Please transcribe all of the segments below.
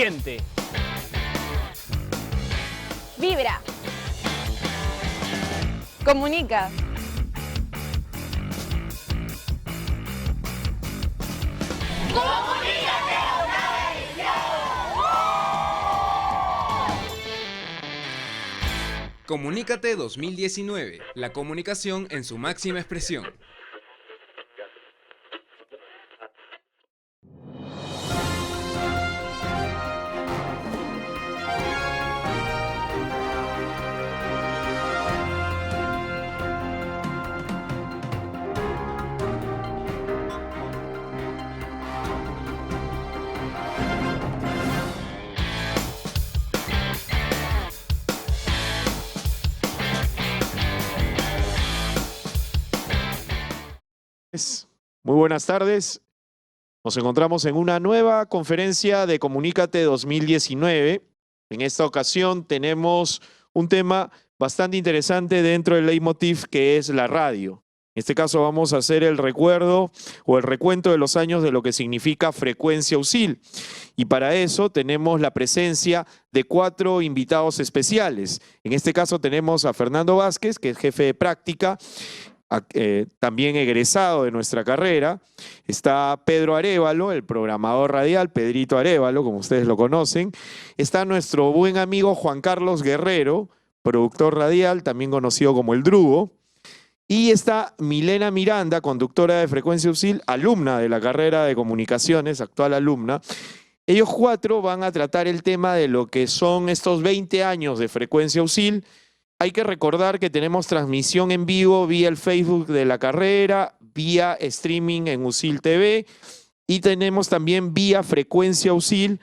Siente. Vibra. Comunica. Comunícate 2019, la comunicación en su máxima expresión. Muy buenas tardes. Nos encontramos en una nueva conferencia de Comunícate 2019. En esta ocasión tenemos un tema bastante interesante dentro del leitmotiv, que es la radio. En este caso vamos a hacer el recuerdo o el recuento de los años de lo que significa frecuencia USIL. Y para eso tenemos la presencia de 4 invitados especiales. En este caso tenemos a Fernando Vázquez, que es jefe de práctica, también egresado de nuestra carrera. Está Pedro Arévalo, el programador radial, Pedrito Arévalo, como ustedes lo conocen. Está nuestro buen amigo Juan Carlos Guerrero, productor radial, también conocido como el Drugo. Y está Milena Miranda, conductora de Frecuencia USIL, alumna de la carrera de comunicaciones, actual alumna. Ellos 4 van a tratar el tema de lo que son estos 20 años de Frecuencia USIL. Hay que recordar que tenemos transmisión en vivo vía el Facebook de la carrera, vía streaming en USIL TV, y tenemos también vía Frecuencia USIL,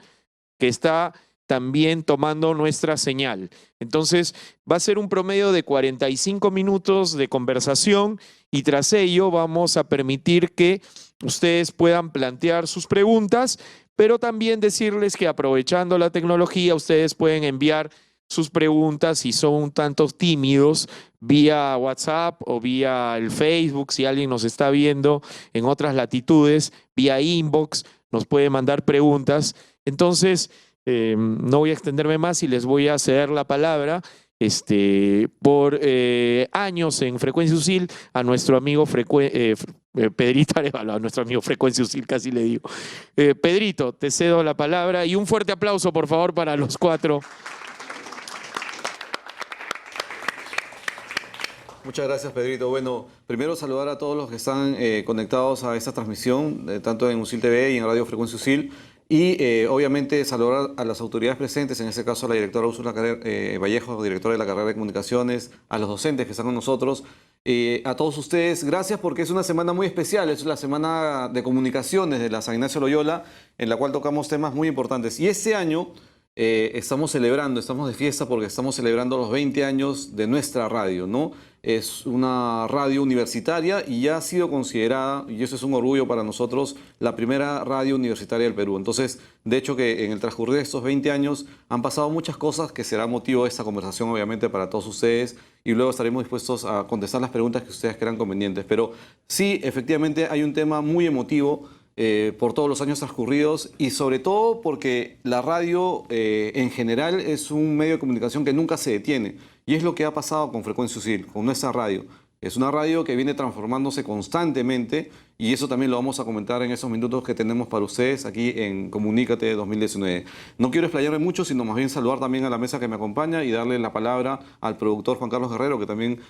que está también tomando nuestra señal. Entonces va a ser un promedio de 45 minutos de conversación, y tras ello vamos a permitir que ustedes puedan plantear sus preguntas, pero también decirles que aprovechando la tecnología ustedes pueden enviar sus preguntas, si son un tanto tímidos, vía WhatsApp o vía el Facebook. Si alguien nos está viendo en otras latitudes, vía inbox nos puede mandar preguntas. Entonces no voy a extenderme más y les voy a ceder la palabra por años en Frecuencia USIL a nuestro amigo Pedrito Arévalo, a nuestro amigo Frecuencia USIL, casi le digo. Pedrito, te cedo la palabra y un fuerte aplauso, por favor, para los 4. Muchas gracias, Pedrito. Bueno, primero saludar a todos los que están conectados a esta transmisión, tanto en USIL TV y en Radio Frecuencia USIL. Y obviamente saludar a las autoridades presentes, en este caso a la directora Úrsula Vallejo, directora de la carrera de Comunicaciones, a los docentes que están con nosotros, a todos ustedes. Gracias, porque es una semana muy especial, es la semana de comunicaciones de la San Ignacio Loyola, en la cual tocamos temas muy importantes. Y este año estamos de fiesta porque estamos celebrando los 20 años de nuestra radio, ¿no? Es una radio universitaria y ya ha sido considerada, y eso es un orgullo para nosotros, la primera radio universitaria del Perú. Entonces, de hecho que en el transcurrir de estos 20 años han pasado muchas cosas que será motivo de esta conversación, obviamente, para todos ustedes, y luego estaremos dispuestos a contestar las preguntas que ustedes crean convenientes. Pero sí, efectivamente hay un tema muy emotivo por todos los años transcurridos, y sobre todo porque la radio en general es un medio de comunicación que nunca se detiene, y es lo que ha pasado con Frecuencia USIL, con nuestra radio. Es una radio que viene transformándose constantemente, y eso también lo vamos a comentar en esos minutos que tenemos para ustedes aquí en Comunícate 2019. No quiero explayarme mucho, sino más bien saludar también a la mesa que me acompaña y darle la palabra al productor Juan Carlos Guerrero, que también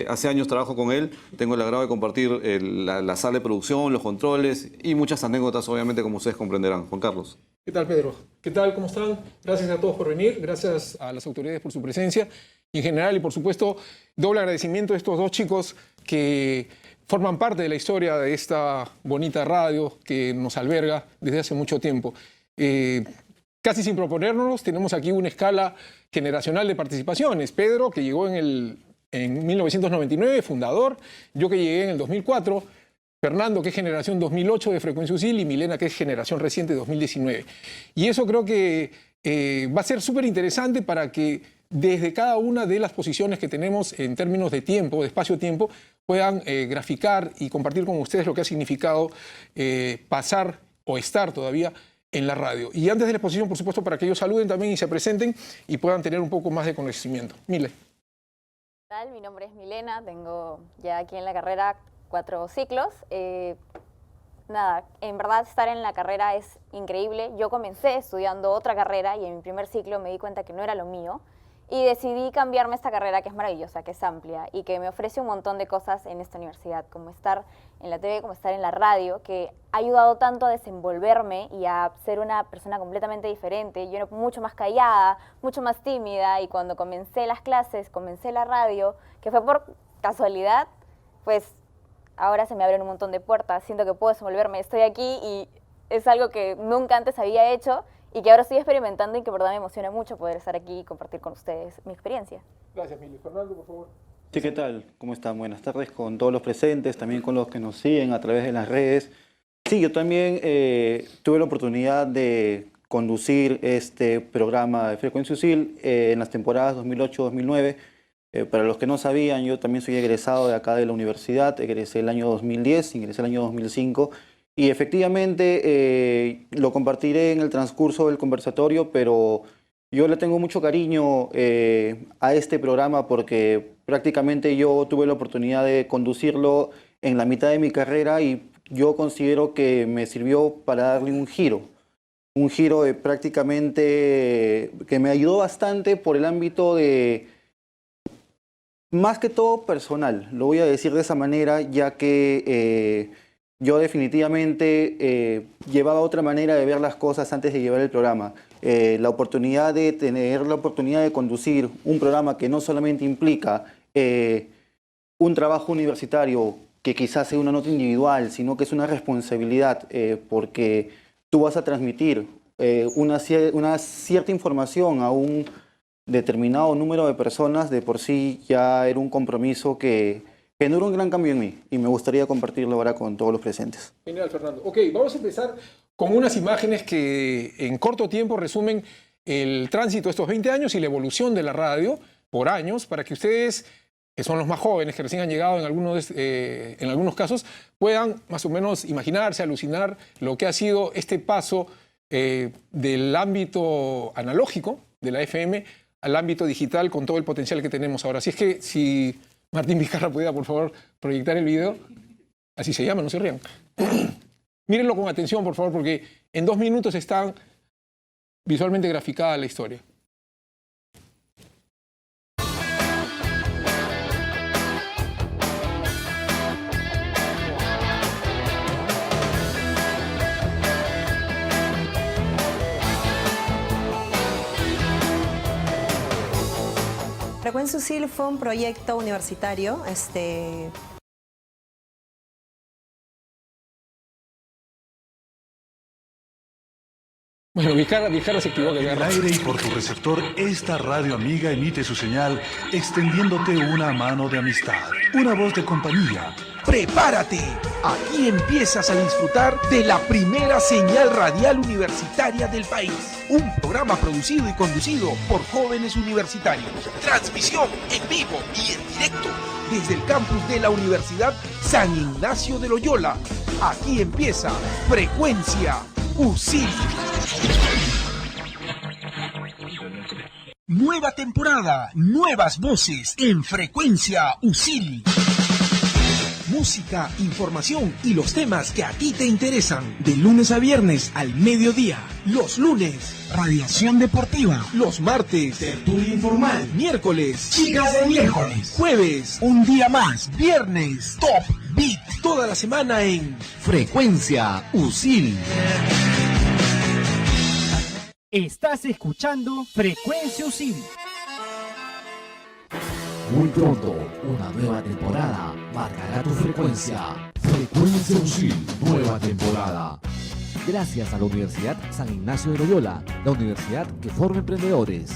hace años trabajo con él. Tengo el agrado de compartir la sala de producción, los controles y muchas anécdotas, obviamente, como ustedes comprenderán. Juan Carlos. ¿Qué tal, Pedro? ¿Qué tal? ¿Cómo están? Gracias a todos por venir, gracias a las autoridades por su presencia en general, y por supuesto doble agradecimiento a estos 2 chicos que forman parte de la historia de esta bonita radio que nos alberga desde hace mucho tiempo. Casi sin proponernos, tenemos aquí una escala generacional de participaciones. Pedro, que llegó en 1999, fundador; yo, que llegué en el 2004; Fernando, que es generación 2008 de Frecuencia USIL; y Milena, que es generación reciente 2019. Y eso creo que va a ser súper interesante para que desde cada una de las posiciones que tenemos en términos de tiempo, de espacio-tiempo, puedan graficar y compartir con ustedes lo que ha significado pasar o estar todavía en la radio. Y antes de la exposición, por supuesto, para que ellos saluden también y se presenten y puedan tener un poco más de conocimiento. Mile. ¿Qué tal? Mi nombre es Milena, tengo ya aquí en la carrera 4 ciclos. Nada, en verdad estar en la carrera es increíble. Yo comencé estudiando otra carrera y en mi primer ciclo me di cuenta que no era lo mío y decidí cambiarme a esta carrera que es maravillosa, que es amplia y que me ofrece un montón de cosas en esta universidad, como estar en la TV, como estar en la radio, que ha ayudado tanto a desenvolverme y a ser una persona completamente diferente. Yo era mucho más callada, mucho más tímida, y cuando comencé las clases, comencé la radio, que fue por casualidad, pues ahora se me abren un montón de puertas, siento que puedo desenvolverme, estoy aquí y es algo que nunca antes había hecho y que ahora estoy experimentando y que por verdad me emociona mucho poder estar aquí y compartir con ustedes mi experiencia. Gracias, Mile. Fernando, por favor. Sí, ¿qué tal? ¿Cómo están? Buenas tardes con todos los presentes, también con los que nos siguen a través de las redes. Sí, yo también tuve la oportunidad de conducir este programa de Frecuencia USIL en las temporadas 2008-2009. Para los que no sabían, yo también soy egresado de acá de la universidad, egresé el año 2010, ingresé el año 2005 y efectivamente lo compartiré en el transcurso del conversatorio, pero yo le tengo mucho cariño a este programa porque prácticamente yo tuve la oportunidad de conducirlo en la mitad de mi carrera y yo considero que me sirvió para darle un giro prácticamente que me ayudó bastante por el ámbito de, más que todo personal, lo voy a decir de esa manera, ya que yo definitivamente llevaba otra manera de ver las cosas antes de llevar el programa. La oportunidad de tener la oportunidad de conducir un programa que no solamente implica un trabajo universitario, que quizás sea una nota individual, sino que es una responsabilidad, porque tú vas a transmitir una cierta información a un determinado número de personas, de por sí ya era un compromiso que generó un gran cambio en mí y me gustaría compartirlo ahora con todos los presentes. Genial, Fernando. Ok, vamos a empezar con unas imágenes que en corto tiempo resumen el tránsito de estos 20 años y la evolución de la radio por años, para que ustedes, que son los más jóvenes, que recién han llegado en algunos casos, puedan más o menos imaginarse, alucinar lo que ha sido este paso del ámbito analógico, de la FM, al ámbito digital con todo el potencial que tenemos ahora. Así es que si Martín Vizcarra pudiera, por favor, proyectar el video. Así se llama, no se rían. Mírenlo con atención, por favor, porque en 2 minutos está visualmente graficada la historia. Frecuencia USIL fue un proyecto universitario. Bueno, Vizcarra se equivoca. En el aire y por tu receptor, esta radio amiga emite su señal extendiéndote una mano de amistad, una voz de compañía. ¡Prepárate! Aquí empiezas a disfrutar de la primera señal radial universitaria del país. Un programa producido y conducido por jóvenes universitarios. Transmisión en vivo y en directo desde el campus de la Universidad San Ignacio de Loyola. Aquí empieza Frecuencia USIL. Nueva temporada, nuevas voces en Frecuencia USIL. Música, información y los temas que a ti te interesan. De lunes a viernes al mediodía. Los lunes, radiación deportiva. Los martes, tertulia informal. Miércoles, chicas de miércoles. Jueves, un día más. Viernes, Top Beat. Toda la semana en Frecuencia USIL. Estás escuchando Frecuencia USIL. Muy pronto, una nueva temporada marcará tu frecuencia. Frecuencia USIL, nueva temporada. Gracias a la Universidad San Ignacio de Loyola, la universidad que forma emprendedores.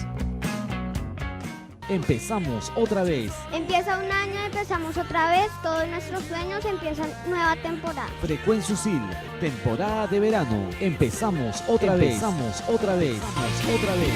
Empezamos otra vez. Empieza un año, empezamos otra vez. Todos nuestros sueños empiezan nueva temporada. Frecuencia USIL, temporada de verano. Empezamos otra vez. Empezamos otra vez. Otra vez.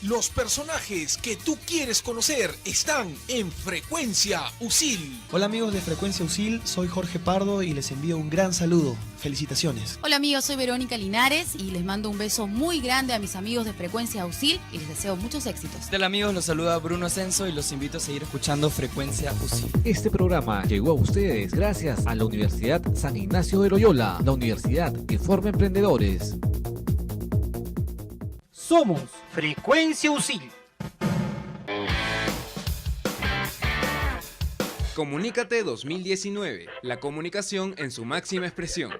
Los personajes que tú quieres conocer están en Frecuencia USIL. Hola amigos de Frecuencia USIL, soy Jorge Pardo y les envío un gran saludo. Felicitaciones. Hola amigos, soy Verónica Linares y les mando un beso muy grande a mis amigos de Frecuencia USIL y les deseo muchos éxitos. Hola amigos, los saluda Bruno Ascenso y los invito a seguir escuchando Frecuencia USIL. Este programa llegó a ustedes gracias a la Universidad San Ignacio de Loyola, la universidad que forma emprendedores. Somos Frecuencia USIL. Comunícate 2019, la comunicación en su máxima expresión.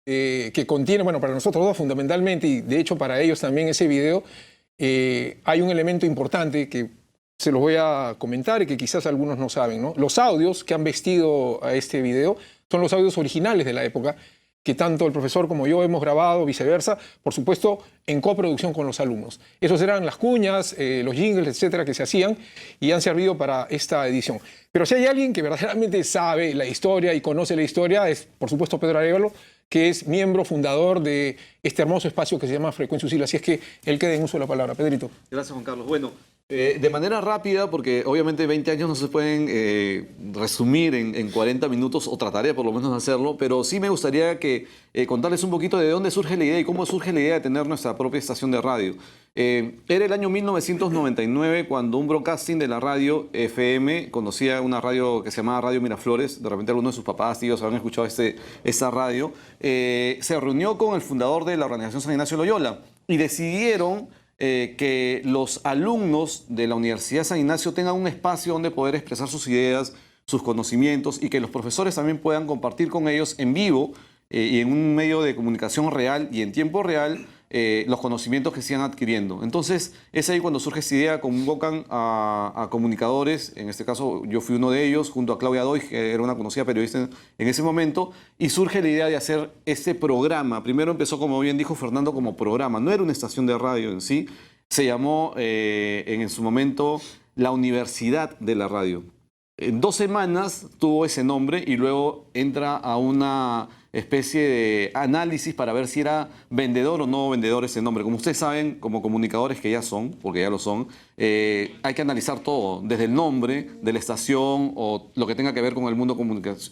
Que contiene, bueno, para nosotros dos fundamentalmente, y de hecho para ellos también ese video, hay un elemento importante que se los voy a comentar y que quizás algunos no saben, ¿no? Los audios que han vestido a este video son los audios originales de la época, que tanto el profesor como yo hemos grabado, viceversa, por supuesto, en coproducción con los alumnos. Esos eran las cuñas, los jingles, etcétera, que se hacían y han servido para esta edición. Pero si hay alguien que verdaderamente sabe la historia y conoce la historia, es, por supuesto, Pedro Arévalo, que es miembro fundador de este hermoso espacio que se llama Frecuencia USIL. Así es que él queda en uso de la palabra. Pedrito. Gracias, Juan Carlos. Bueno, de manera rápida, porque obviamente 20 años no se pueden resumir en 40 minutos, o trataré por lo menos de hacerlo, pero sí me gustaría que contarles un poquito de dónde surge la idea y cómo surge la idea de tener nuestra propia estación de radio. Era el año 1999 cuando un broadcasting de la radio FM, conocía una radio que se llamaba Radio Miraflores, de repente algunos de sus papás, tíos habrán escuchado esa radio, se reunió con el fundador de la organización San Ignacio de Loyola y decidieron que los alumnos de la Universidad San Ignacio tengan un espacio donde poder expresar sus ideas, sus conocimientos y que los profesores también puedan compartir con ellos en vivo y en un medio de comunicación real y en tiempo real los conocimientos que se iban adquiriendo. Entonces es ahí cuando surge esa idea, convocan a comunicadores, en este caso yo fui uno de ellos, junto a Claudia Doig, que era una conocida periodista en ese momento, y surge la idea de hacer este programa. Primero empezó, como bien dijo Fernando, como programa, no era una estación de radio en sí, se llamó en su momento la Universidad de la Radio. En 2 semanas tuvo ese nombre y luego entra a una especie de análisis para ver si era vendedor o no vendedor ese nombre. Como ustedes saben, como comunicadores que ya son, porque ya lo son, hay que analizar todo, desde el nombre de la estación o lo que tenga que ver con el mundo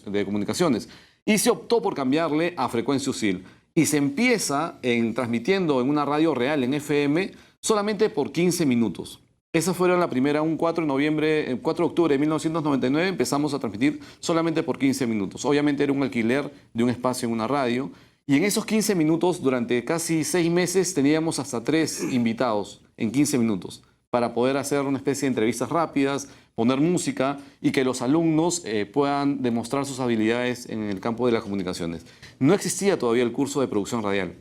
de comunicaciones. Y se optó por cambiarle a Frecuencia USIL. Y se empieza transmitiendo en una radio real, en FM, solamente por 15 minutos. Esa fue la primera, un 4 de octubre de 1999, empezamos a transmitir solamente por 15 minutos. Obviamente era un alquiler de un espacio en una radio. Y en esos 15 minutos, durante casi 6 meses, teníamos hasta 3 invitados en 15 minutos para poder hacer una especie de entrevistas rápidas, poner música y que los alumnos puedan demostrar sus habilidades en el campo de las comunicaciones. No existía todavía el curso de producción radial.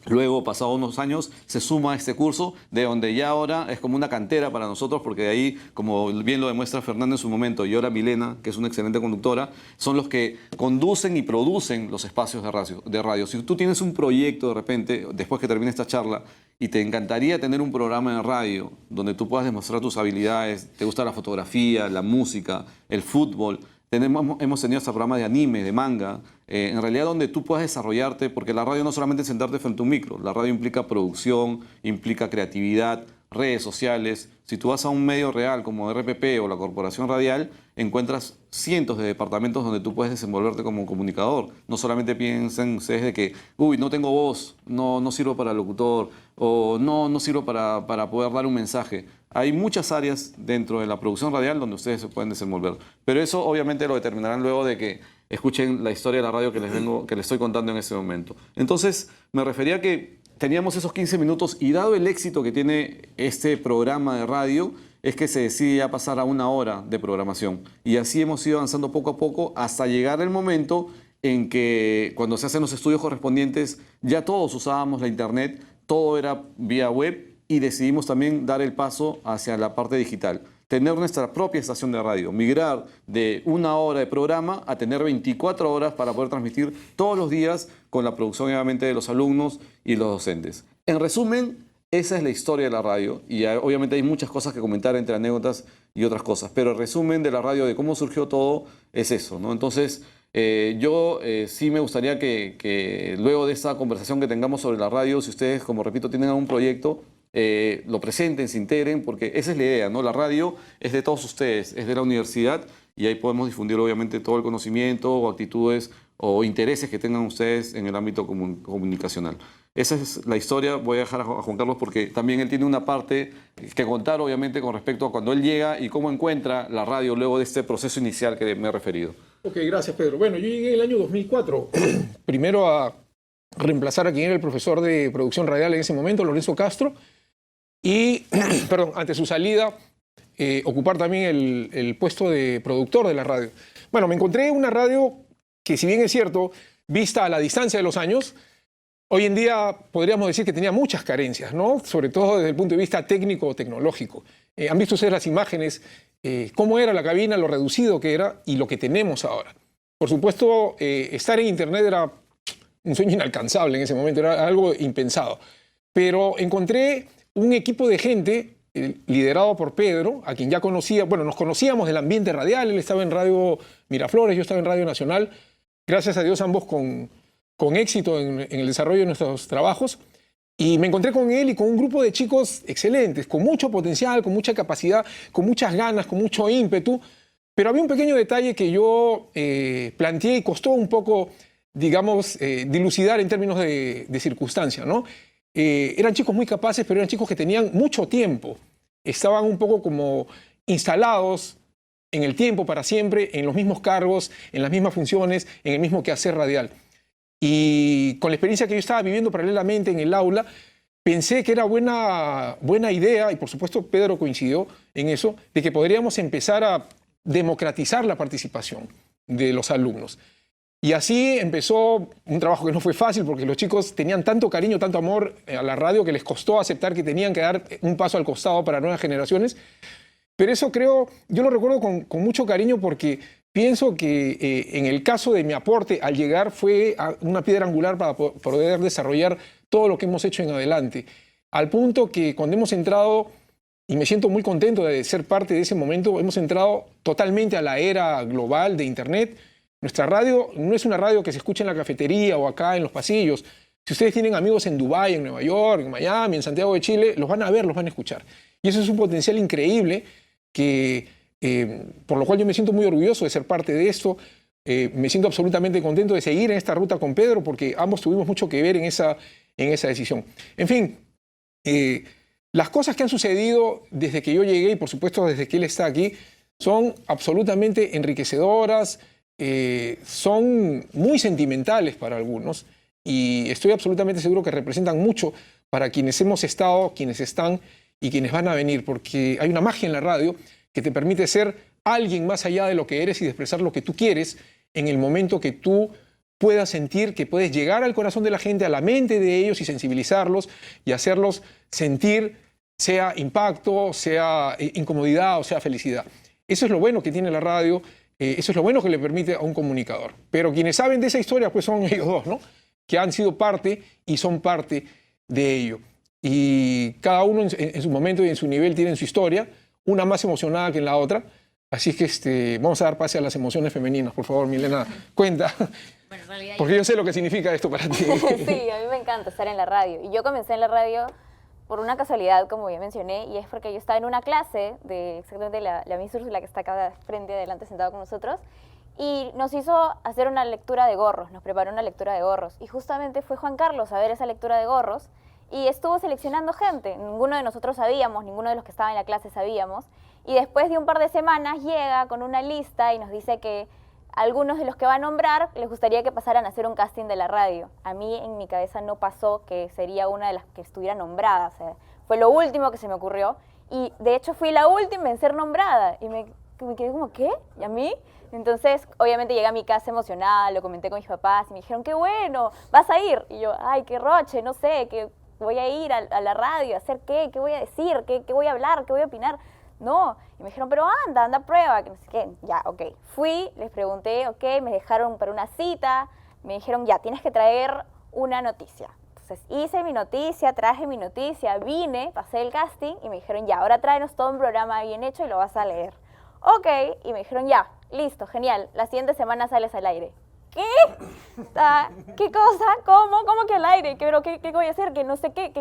Luego, pasados unos años, se suma este curso, de donde ya ahora es como una cantera para nosotros, porque de ahí, como bien lo demuestra Fernando en su momento, y ahora Milena, que es una excelente conductora, son los que conducen y producen los espacios de radio. Si tú tienes un proyecto de repente, después que termine esta charla, y te encantaría tener un programa de radio donde tú puedas demostrar tus habilidades, te gusta la fotografía, la música, el fútbol, hemos tenido hasta programas de anime, de manga, en realidad donde tú puedas desarrollarte, porque la radio no solamente es sentarte frente a un micro, la radio implica producción, implica creatividad, redes sociales. Si tú vas a un medio real como RPP o la Corporación Radial, encuentras cientos de departamentos donde tú puedes desenvolverte como comunicador. No solamente piensen ustedes de que, uy, no tengo voz, no sirvo para locutor, o no sirvo para poder dar un mensaje. Hay muchas áreas dentro de la producción radial donde ustedes se pueden desenvolver. Pero eso obviamente lo determinarán luego de que escuchen la historia de la radio que les estoy contando en este momento. Entonces, me refería a que teníamos esos 15 minutos y dado el éxito que tiene este programa de radio, es que se decide ya pasar a 1 hora de programación. Y así hemos ido avanzando poco a poco hasta llegar el momento en que cuando se hacen los estudios correspondientes, ya todos usábamos la internet, todo era vía web y decidimos también dar el paso hacia la parte digital. Tener nuestra propia estación de radio, migrar de 1 hora de programa a tener 24 horas para poder transmitir todos los días con la producción obviamente de los alumnos y los docentes. En resumen, esa es la historia de la radio y obviamente hay muchas cosas que comentar entre anécdotas y otras cosas, pero el resumen de la radio de cómo surgió todo es eso, ¿no? Entonces, Yo sí me gustaría que luego de esta conversación que tengamos sobre la radio, si ustedes, como repito, tienen algún proyecto, lo presenten, se integren, porque esa es la idea, ¿no? La radio es de todos ustedes, es de la universidad y ahí podemos difundir obviamente todo el conocimiento o actitudes o intereses que tengan ustedes en el ámbito comunicacional. Esa es la historia. Voy a dejar a Juan Carlos porque también él tiene una parte que contar, obviamente, con respecto a cuando él llega y cómo encuentra la radio luego de este proceso inicial que me he referido. Ok, gracias, Pedro. Bueno, yo llegué en el año 2004, primero a reemplazar a quien era el profesor de producción radial en ese momento, Lorenzo Castro, y, perdón, ante su salida, ocupar también el puesto de productor de la radio. Bueno, me encontré una radio que, si bien es cierto, vista a la distancia de los años, hoy en día podríamos decir que tenía muchas carencias, ¿no? Sobre todo desde el punto de vista técnico o tecnológico. Han visto ustedes las imágenes, cómo era la cabina, lo reducido que era y lo que tenemos ahora. Por supuesto, estar en Internet era un sueño inalcanzable en ese momento, era algo impensado. Pero encontré un equipo de gente liderado por Pedro, a quien ya conocía, bueno, nos conocíamos del ambiente radial, él estaba en Radio Miraflores, yo estaba en Radio Nacional, gracias a Dios ambos con éxito en el desarrollo de nuestros trabajos, y me encontré con él y con un grupo de chicos excelentes, con mucho potencial, con mucha capacidad, con muchas ganas, con mucho ímpetu, pero había un pequeño detalle que yo planteé y costó un poco, digamos, dilucidar en términos de circunstancia, ¿no? Eran chicos muy capaces, pero eran chicos que tenían mucho tiempo, estaban un poco como instalados en el tiempo para siempre, en los mismos cargos, en las mismas funciones, en el mismo quehacer radial. Y con la experiencia que yo estaba viviendo paralelamente en el aula, pensé que era buena idea, y por supuesto Pedro coincidió en eso, de que podríamos empezar a democratizar la participación de los alumnos. Y así empezó un trabajo que no fue fácil porque los chicos tenían tanto cariño, tanto amor a la radio que les costó aceptar que tenían que dar un paso al costado para nuevas generaciones. Pero eso creo, yo lo recuerdo con mucho cariño porque pienso que en el caso de mi aporte al llegar fue una piedra angular para poder desarrollar todo lo que hemos hecho en adelante. Al punto que cuando hemos entrado, y me siento muy contento de ser parte de ese momento, hemos entrado totalmente a la era global de Internet. Nuestra radio no es una radio que se escucha en la cafetería o acá en los pasillos. Si ustedes tienen amigos en Dubái, en Nueva York, en Miami, en Santiago de Chile, los van a ver, los van a escuchar. Y eso es un potencial increíble que, por lo cual yo me siento muy orgulloso de ser parte de esto. Me siento absolutamente contento de seguir en esta ruta con Pedro porque ambos tuvimos mucho que ver en esa decisión. En fin, las cosas que han sucedido desde que yo llegué y por supuesto desde que él está aquí son absolutamente enriquecedoras, son muy sentimentales para algunos y estoy absolutamente seguro que representan mucho para quienes hemos estado, quienes están y quienes van a venir, porque hay una magia en la radio que te permite ser alguien más allá de lo que eres y de expresar lo que tú quieres en el momento que tú puedas sentir que puedes llegar al corazón de la gente, a la mente de ellos y sensibilizarlos y hacerlos sentir sea impacto, sea incomodidad o sea felicidad. Eso es lo bueno que tiene la radio. Eso es lo bueno que le permite a un comunicador. Pero quienes saben de esa historia pues son ellos dos, ¿no? Que han sido parte y son parte de ello. Y cada uno en su momento y en su nivel tienen su historia, una más emocionada que en la otra. Así que vamos a dar pase a las emociones femeninas. Por favor, Milena, cuenta. Bueno, en realidad porque yo sé lo que significa esto para ti. Sí, a mí me encanta estar en la radio. Y yo comencé en la radio por una casualidad, como ya mencioné, y es porque yo estaba en una clase de exactamente la Miss Úrsula que está acá frente adelante sentado con nosotros, y nos hizo hacer una lectura de gorros, nos preparó una lectura de gorros, y justamente fue Juan Carlos a ver esa lectura de gorros, y estuvo seleccionando gente. Ninguno de nosotros sabíamos, ninguno de los que estaban en la clase sabíamos, y después de un par de semanas llega con una lista y nos dice que algunos de los que va a nombrar les gustaría que pasaran a hacer un casting de la radio. A mí en mi cabeza no pasó que sería una de las que estuviera nombrada. O sea, fue lo último que se me ocurrió. Y de hecho fui la última en ser nombrada. Y me quedé como, ¿qué? ¿Y a mí? Entonces, obviamente llegué a mi casa emocionada, lo comenté con mis papás y me dijeron, qué bueno, ¿vas a ir? Y yo, ay, qué roche, no sé, que voy a ir a la radio, ¿a hacer qué? ¿Qué voy a decir? ¿Qué voy a hablar? ¿Qué voy a opinar? No, y me dijeron, pero anda prueba, que no sé qué. Ya, ok. Fui, les pregunté, ok, me dejaron para una cita, me dijeron, ya, tienes que traer una noticia. Entonces hice mi noticia, traje mi noticia, vine, pasé el casting y me dijeron, ya, ahora tráenos todo un programa bien hecho y lo vas a leer. Ok, y me dijeron, ya, listo, genial, la siguiente semana sales al aire. ¿qué? ¿Qué cosa? ¿Cómo que al aire? ¿Qué voy a hacer? Que no sé qué.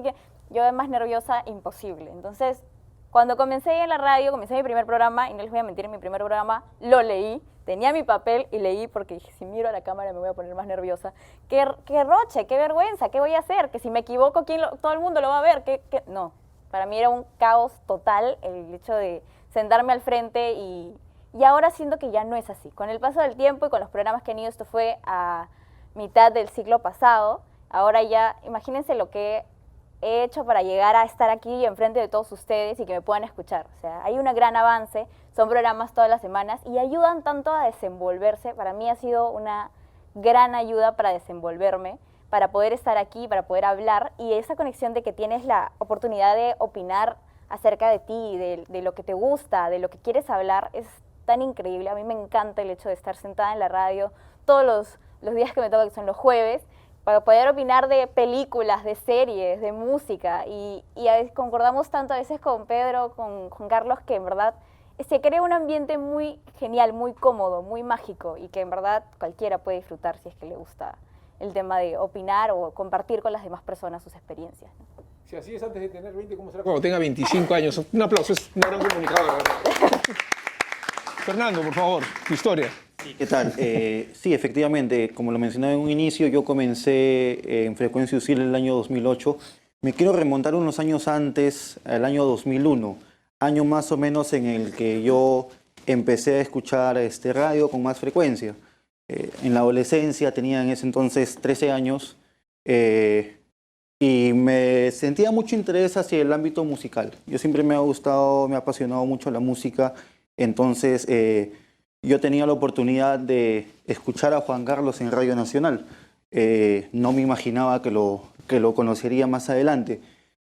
Yo más nerviosa, imposible. Entonces, cuando comencé en la radio, comencé mi primer programa, y no les voy a mentir, en mi primer programa lo leí, tenía mi papel y leí porque dije, si miro a la cámara me voy a poner más nerviosa. ¡Qué roche, qué vergüenza! ¿Qué voy a hacer? Que si me equivoco, todo el mundo lo va a ver. No, para mí era un caos total el hecho de sentarme al frente y ahora siento que ya no es así. Con el paso del tiempo y con los programas que han ido, esto fue a mitad del siglo pasado, ahora ya, imagínense lo que he hecho para llegar a estar aquí enfrente de todos ustedes y que me puedan escuchar. O sea, hay un gran avance, son programas todas las semanas y ayudan tanto a desenvolverse. Para mí ha sido una gran ayuda para desenvolverme, para poder estar aquí, para poder hablar, y esa conexión de que tienes la oportunidad de opinar acerca de ti, de lo que te gusta, de lo que quieres hablar, es tan increíble. A mí me encanta el hecho de estar sentada en la radio todos los días que me toca, que son los jueves, para poder opinar de películas, de series, de música, y concordamos tanto a veces con Pedro, con Carlos, que en verdad se crea un ambiente muy genial, muy cómodo, muy mágico, y que en verdad cualquiera puede disfrutar si es que le gusta el tema de opinar o compartir con las demás personas sus experiencias, ¿no? Si así es antes de tener 20, ¿cómo será cuando tenga 25 años? Un aplauso, es una gran comunicadora, ¿verdad? Fernando, por favor, tu historia. ¿Qué tal? Sí, efectivamente, como lo mencionaba en un inicio, yo comencé en Frecuencia UCIL en el año 2008. Me quiero remontar unos años antes, al año 2001, año más o menos en el que yo empecé a escuchar radio con más frecuencia. En la adolescencia, tenía en ese entonces 13 años, y me sentía mucho interés hacia el ámbito musical. Yo siempre me ha gustado, me ha apasionado mucho la música, entonces yo tenía la oportunidad de escuchar a Juan Carlos en Radio Nacional. No me imaginaba que lo conocería más adelante.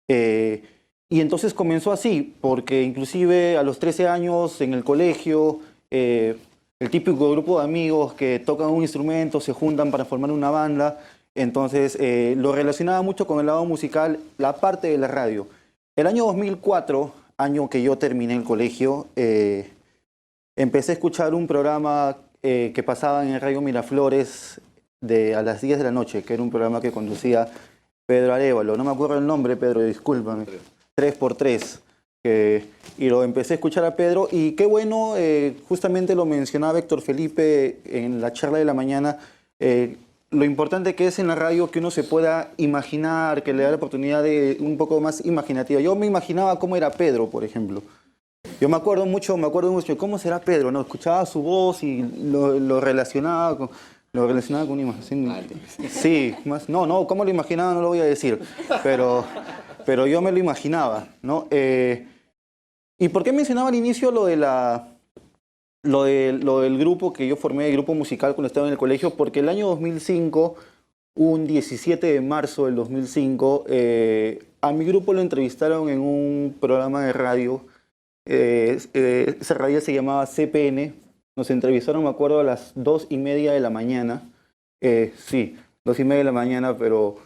Y entonces comenzó así, porque inclusive a los 13 años en el colegio, el típico grupo de amigos que tocan un instrumento, se juntan para formar una banda, entonces lo relacionaba mucho con el lado musical, la parte de la radio. El año 2004, año que yo terminé el colegio, empecé a escuchar un programa que pasaba en el Radio Miraflores a las 10 de la noche, que era un programa que conducía Pedro Arévalo. No me acuerdo el nombre, Pedro, discúlpame. 3x3. Y lo empecé a escuchar a Pedro, y qué bueno, justamente lo mencionaba Héctor Felipe en la charla de la mañana, lo importante que es en la radio que uno se pueda imaginar, que le da la oportunidad de un poco más imaginativa. Yo me imaginaba cómo era Pedro, por ejemplo. Yo me acuerdo mucho, ¿cómo será Pedro? ¿No? Escuchaba su voz y lo relacionaba con una imagen. Sí, no, cómo lo imaginaba no lo voy a decir, pero yo me lo imaginaba, ¿no? ¿Y por qué mencionaba al inicio lo del grupo que yo formé, el grupo musical cuando estaba en el colegio? Porque el año 2005, un 17 de marzo del 2005, a mi grupo lo entrevistaron en un programa de radio. Esa radio se llamaba CPN. Nos entrevistaron, me acuerdo, a las 2:30 de la mañana. Sí, 2:30 de la mañana, pero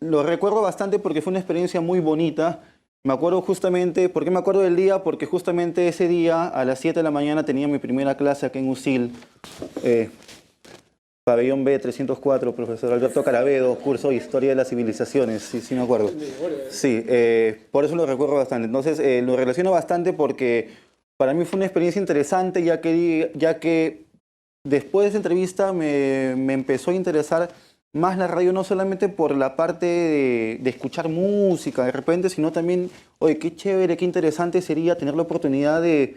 lo recuerdo bastante porque fue una experiencia muy bonita. Me acuerdo justamente, ¿por qué me acuerdo del día? Porque justamente ese día, a las 7 de la mañana, tenía mi primera clase aquí en UCIL. Pabellón B, 304, profesor Alberto Carabedo, curso de Historia de las Civilizaciones, sí me acuerdo. Sí, por eso lo recuerdo bastante. Entonces, lo relaciono bastante porque para mí fue una experiencia interesante, ya que después de esa entrevista me empezó a interesar más la radio, no solamente por la parte de escuchar música de repente, sino también, oye, qué chévere, qué interesante sería tener la oportunidad de,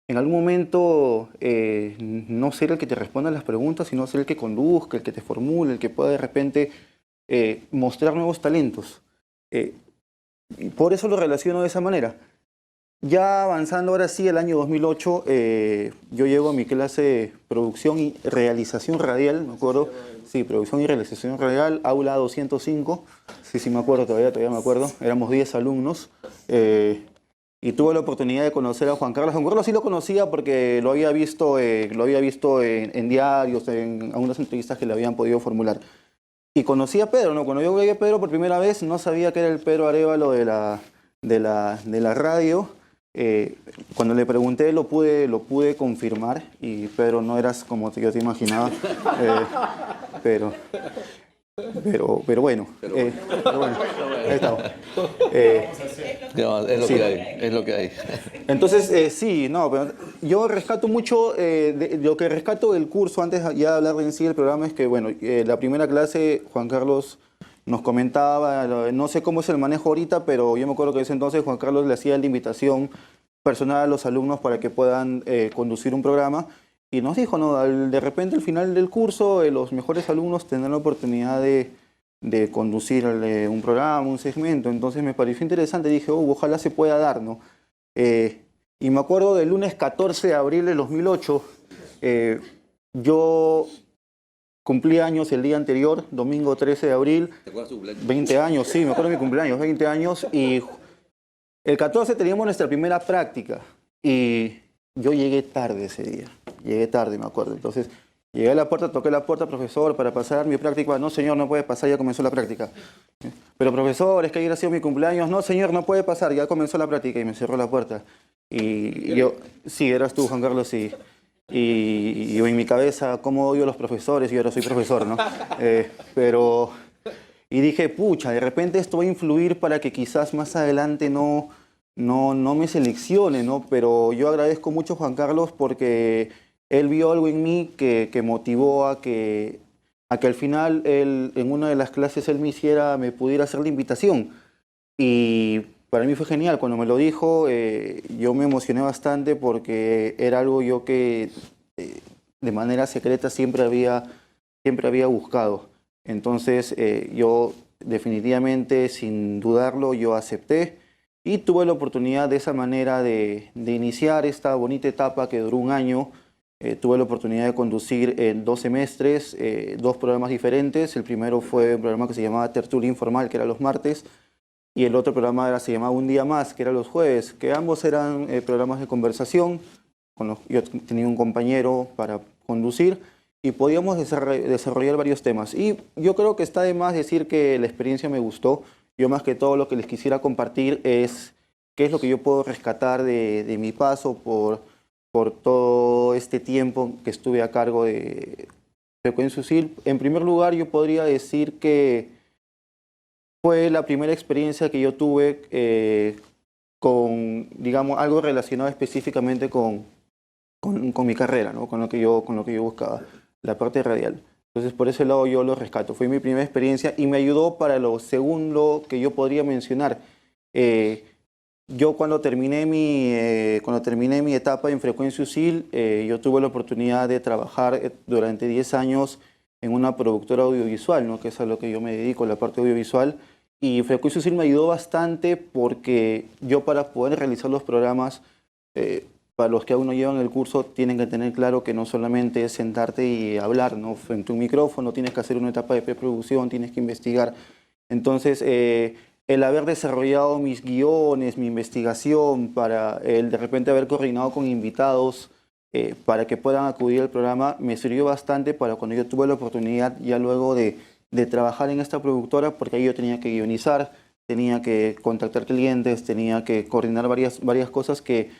en algún momento, no ser el que te responda las preguntas, sino ser el que conduzca, el que te formule, el que pueda de repente mostrar nuevos talentos. Y por eso lo relaciono de esa manera. Ya avanzando ahora sí, el año 2008, yo llego a mi clase de producción y realización radial, me acuerdo. Sí, producción y realización radial, aula 205. Sí, me acuerdo, todavía me acuerdo. Éramos 10 alumnos. Y tuve la oportunidad de conocer a Juan Carlos. Juan Carlos sí lo conocía porque lo había visto en diarios, en algunas entrevistas que le habían podido formular. Y conocí a Pedro, ¿no? Cuando yo vi a Pedro por primera vez, no sabía que era el Pedro Arévalo de la radio. Cuando le pregunté lo pude confirmar y Pedro no eras como yo te imaginaba, pero bueno, ahí estamos. Es lo sí. que hay, es lo que hay. Entonces, sí, no, pero yo rescato mucho, lo que rescato del curso, antes ya de hablar en sí del programa, es que, bueno, la primera clase, Juan Carlos nos comentaba, no sé cómo es el manejo ahorita, pero yo me acuerdo que en ese entonces Juan Carlos le hacía la invitación personal a los alumnos para que puedan conducir un programa, y nos dijo, ¿no? De repente al final del curso los mejores alumnos tendrán la oportunidad de conducir un programa, un segmento. Entonces me pareció interesante, dije, ojalá se pueda dar, ¿no? Y me acuerdo del lunes 14 de abril de 2008, yo cumplí años el día anterior, domingo 13 de abril. ¿Te acuerdas tu cumpleaños? 20 años, sí, me acuerdo de mi cumpleaños, 20 años, y el 14 teníamos nuestra primera práctica, y yo llegué tarde ese día, me acuerdo. Entonces, llegué a la puerta, toqué la puerta, profesor, para pasar mi práctica. No, señor, no puede pasar, ya comenzó la práctica. Pero, profesor, es que ayer ha sido mi cumpleaños. No, señor, no puede pasar, ya comenzó la práctica, y me cerró la puerta. Y yo, sí, eras tú, Juan Carlos, sí. Y yo en mi cabeza, ¿cómo odio a los profesores? Yo ahora soy profesor, ¿no? Y dije, pucha, de repente esto va a influir para que quizás más adelante no me seleccione, ¿no? Pero yo agradezco mucho a Juan Carlos porque él vio algo en mí que motivó a que al final él, en una de las clases él me pudiera hacer la invitación. Y para mí fue genial. Cuando me lo dijo, yo me emocioné bastante porque era algo yo que de manera secreta siempre había buscado. Entonces yo definitivamente, sin dudarlo, yo acepté y tuve la oportunidad de esa manera de iniciar esta bonita etapa que duró un año. Tuve la oportunidad de conducir en 2 semestres, 2 programas diferentes. El primero fue un programa que se llamaba Tertulia Informal, que era los martes, y el otro programa se llamaba Un Día Más, que era los jueves, que ambos eran programas de conversación. Yo tenía un compañero para conducir y podíamos desarrollar varios temas. Y yo creo que está de más decir que la experiencia me gustó. Yo más que todo lo que les quisiera compartir es qué es lo que yo puedo rescatar de mi paso por todo este tiempo que estuve a cargo de Frecuencia USIL. En primer lugar, yo podría decir que fue la primera experiencia que yo tuve con, digamos, algo relacionado específicamente con mi carrera, ¿no? Con lo que yo buscaba, la parte radial. Entonces, por ese lado yo lo rescato. Fue mi primera experiencia y me ayudó para lo segundo que yo podría mencionar. Yo cuando terminé mi etapa en Frecuencia USIL, yo tuve la oportunidad de trabajar durante 10 años en una productora audiovisual, ¿no? Que es a lo que yo me dedico, la parte audiovisual. Y Frecuencia USIL me ayudó bastante porque yo, para poder realizar los programas, para los que aún no llevan el curso, tienen que tener claro que no solamente es sentarte y hablar, ¿no? Frente a un micrófono, tienes que hacer una etapa de preproducción, tienes que investigar. Entonces, el haber desarrollado mis guiones, mi investigación, para el de repente haber coordinado con invitados para que puedan acudir al programa, me sirvió bastante para cuando yo tuve la oportunidad ya luego de trabajar en esta productora, porque ahí yo tenía que guionizar, tenía que contactar clientes, tenía que coordinar varias cosas que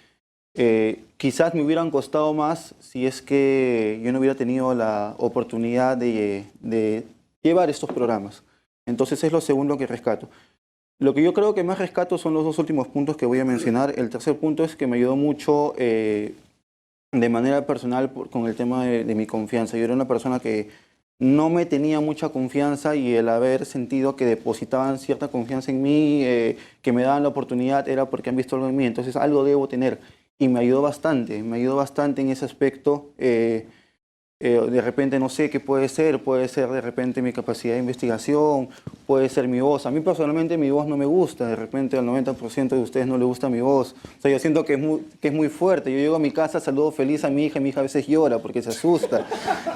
quizás me hubieran costado más si es que yo no hubiera tenido la oportunidad de llevar estos programas. Entonces es lo segundo que rescato. Lo que yo creo que más rescato son los 2 últimos puntos que voy a mencionar. El tercer punto es que me ayudó mucho de manera personal con el tema de mi confianza. Yo era una persona que no me tenía mucha confianza, y el haber sentido que depositaban cierta confianza en mí, que me daban la oportunidad, era porque han visto algo en mí. Entonces algo debo tener. Y me ayudó bastante en ese aspecto. De repente no sé qué puede ser de repente mi capacidad de investigación, puede ser mi voz. A mí personalmente mi voz no me gusta, de repente al 90% de ustedes no les gusta mi voz. O sea, yo siento que es muy fuerte. Yo llego a mi casa, saludo feliz a mi hija a veces llora porque se asusta.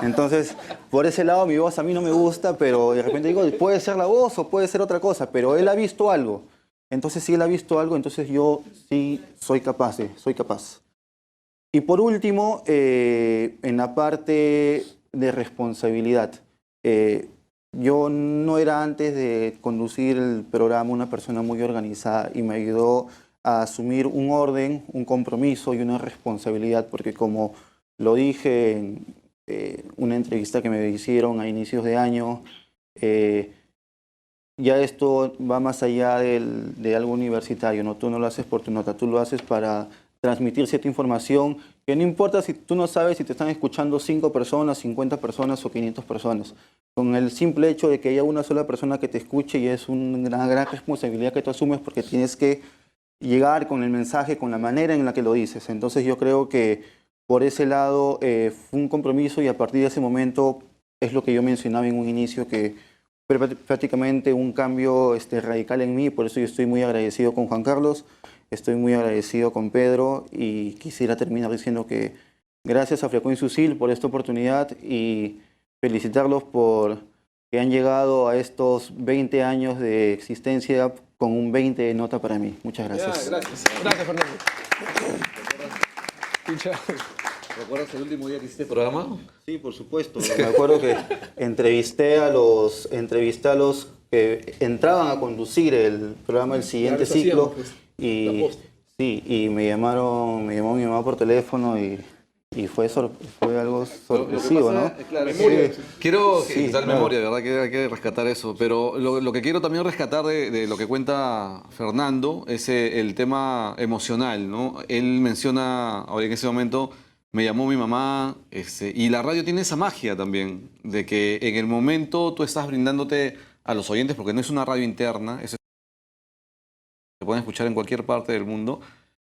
Entonces, por ese lado mi voz a mí no me gusta, pero de repente digo, puede ser la voz o puede ser otra cosa, pero él ha visto algo. Entonces, si él ha visto algo, entonces yo sí soy capaz. Y por último, en la parte de responsabilidad. Yo no era, antes de conducir el programa, una persona muy organizada, y me ayudó a asumir un orden, un compromiso y una responsabilidad, porque como lo dije en una entrevista que me hicieron a inicios de año, ya esto va más allá de algo universitario, ¿no? Tú no lo haces por tu nota, tú lo haces para transmitir cierta información, que no importa si tú no sabes si te están escuchando 5 personas, 50 personas o 500 personas. Con el simple hecho de que haya una sola persona que te escuche, y es una gran responsabilidad que tú asumes, porque tienes que llegar con el mensaje, con la manera en la que lo dices. Entonces yo creo que por ese lado fue un compromiso, y a partir de ese momento es lo que yo mencionaba en un inicio, que fue prácticamente un cambio radical en mí. Por eso yo estoy muy agradecido con Juan Carlos, estoy muy agradecido con Pedro, y quisiera terminar diciendo que gracias a Frecuencia USIL por esta oportunidad, y felicitarlos por que han llegado a estos 20 años de existencia con un 20 de nota para mí. Muchas gracias. Ya, gracias. Gracias, Fernando. ¿Recuerdas el último día que hiciste el programa? Sí, por supuesto. Me acuerdo que entrevisté a los que entraban a conducir el programa del siguiente ciclo, y me llamó mi mamá por teléfono, y fue algo sorpresivo, ¿no? Claro, quiero dar memoria, de verdad que hay que rescatar eso, pero lo que quiero también rescatar de lo que cuenta Fernando es el tema emocional, ¿no? Él menciona, ahora en ese momento, me llamó mi mamá, y la radio tiene esa magia también, de que en el momento tú estás brindándote a los oyentes, porque no es una radio interna, se pueden escuchar en cualquier parte del mundo,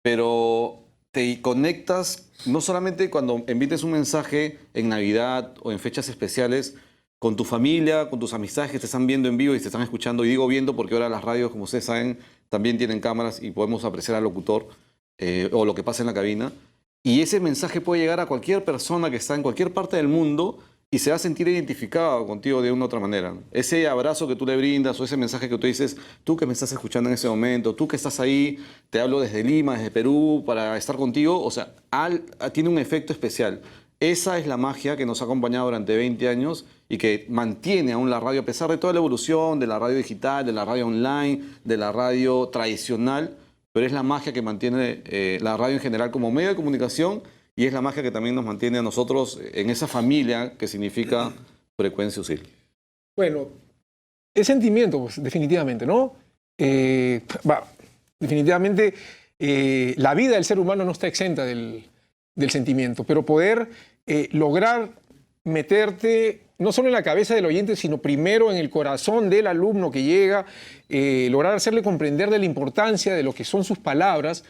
pero te conectas no solamente cuando emites un mensaje en Navidad o en fechas especiales con tu familia, con tus amistades que te están viendo en vivo y te están escuchando. Y digo viendo porque ahora las radios, como ustedes saben, también tienen cámaras y podemos apreciar al locutor o lo que pasa en la cabina. Y ese mensaje puede llegar a cualquier persona que está en cualquier parte del mundo y se va a sentir identificado contigo de una u otra manera. Ese abrazo que tú le brindas o ese mensaje que tú dices, tú que me estás escuchando en ese momento, tú que estás ahí, te hablo desde Lima, desde Perú, para estar contigo, o sea, tiene un efecto especial. Esa es la magia que nos ha acompañado durante 20 años y que mantiene aún la radio, a pesar de toda la evolución de la radio digital, de la radio online, de la radio tradicional, pero es la magia que mantiene la radio en general como medio de comunicación. Y es la magia que también nos mantiene a nosotros en esa familia que significa Frecuencia USIL. Bueno, el sentimiento, pues, definitivamente, ¿no? Definitivamente, la vida del ser humano no está exenta del sentimiento, pero poder lograr meterte no solo en la cabeza del oyente, sino primero en el corazón del alumno que llega, lograr hacerle comprender de la importancia de lo que son sus palabras,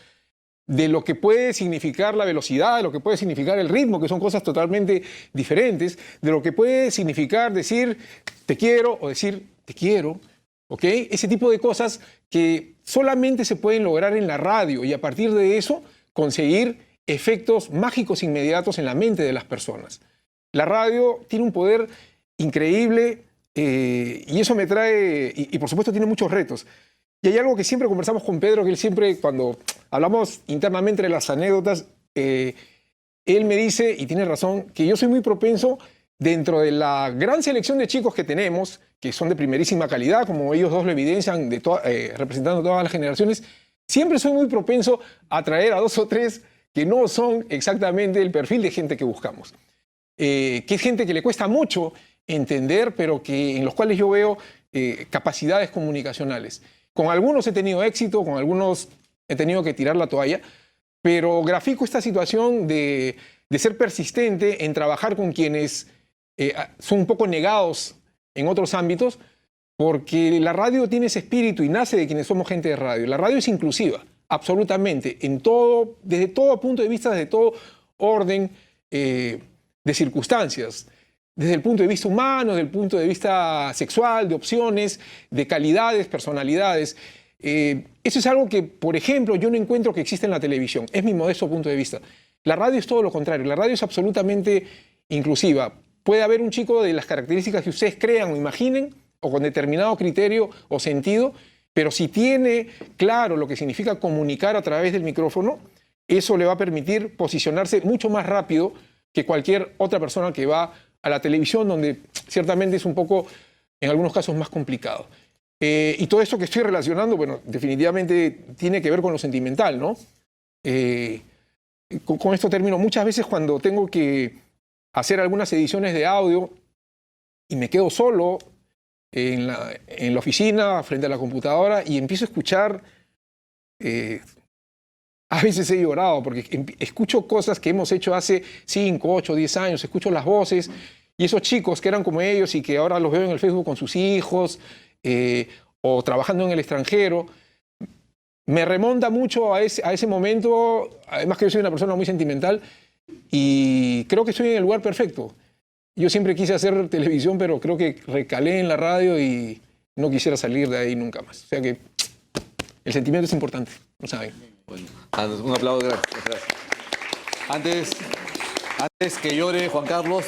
de lo que puede significar la velocidad, de lo que puede significar el ritmo, que son cosas totalmente diferentes, de lo que puede significar decir te quiero o decir te quiero, ¿ok? Ese tipo de cosas que solamente se pueden lograr en la radio, y a partir de eso conseguir efectos mágicos inmediatos en la mente de las personas. La radio tiene un poder increíble, y eso me trae, y por supuesto tiene muchos retos. Y hay algo que siempre conversamos con Pedro, que él siempre, cuando hablamos internamente de las anécdotas, él me dice, y tiene razón, que yo soy muy propenso, dentro de la gran selección de chicos que tenemos, que son de primerísima calidad, como ellos dos lo evidencian, representando todas las generaciones, siempre soy muy propenso a traer a 2 o 3 que no son exactamente el perfil de gente que buscamos. Que es gente que le cuesta mucho entender, pero en los cuales yo veo capacidades comunicacionales. Con algunos he tenido éxito, con algunos he tenido que tirar la toalla, pero grafico esta situación de ser persistente en trabajar con quienes son un poco negados en otros ámbitos, porque la radio tiene ese espíritu y nace de quienes somos gente de radio. La radio es inclusiva, absolutamente, desde todo punto de vista, desde todo orden de circunstancias. Desde el punto de vista humano, desde el punto de vista sexual, de opciones, de calidades, personalidades. Eso es algo que, por ejemplo, yo no encuentro que exista en la televisión. Es mi modesto punto de vista. La radio es todo lo contrario. La radio es absolutamente inclusiva. Puede haber un chico de las características que ustedes crean o imaginen, o con determinado criterio o sentido, pero si tiene claro lo que significa comunicar a través del micrófono, eso le va a permitir posicionarse mucho más rápido que cualquier otra persona que va a la televisión, donde ciertamente es un poco, en algunos casos, más complicado. Y todo esto que estoy relacionando, bueno, definitivamente tiene que ver con lo sentimental, ¿no? Con esto termino. Muchas veces cuando tengo que hacer algunas ediciones de audio y me quedo solo en la oficina, frente a la computadora, y empiezo a escuchar, a veces he llorado, porque escucho cosas que hemos hecho hace 5, 8, 10 años, escucho las voces, y esos chicos que eran como ellos y que ahora los veo en el Facebook con sus hijos, o trabajando en el extranjero, me remonta mucho a ese momento. Además que yo soy una persona muy sentimental y creo que estoy en el lugar perfecto. Yo siempre quise hacer televisión, pero creo que recalé en la radio y no quisiera salir de ahí nunca más. O sea que el sentimiento es importante, ¿no saben? Bueno, un aplauso, gracias. Antes que llore Juan Carlos,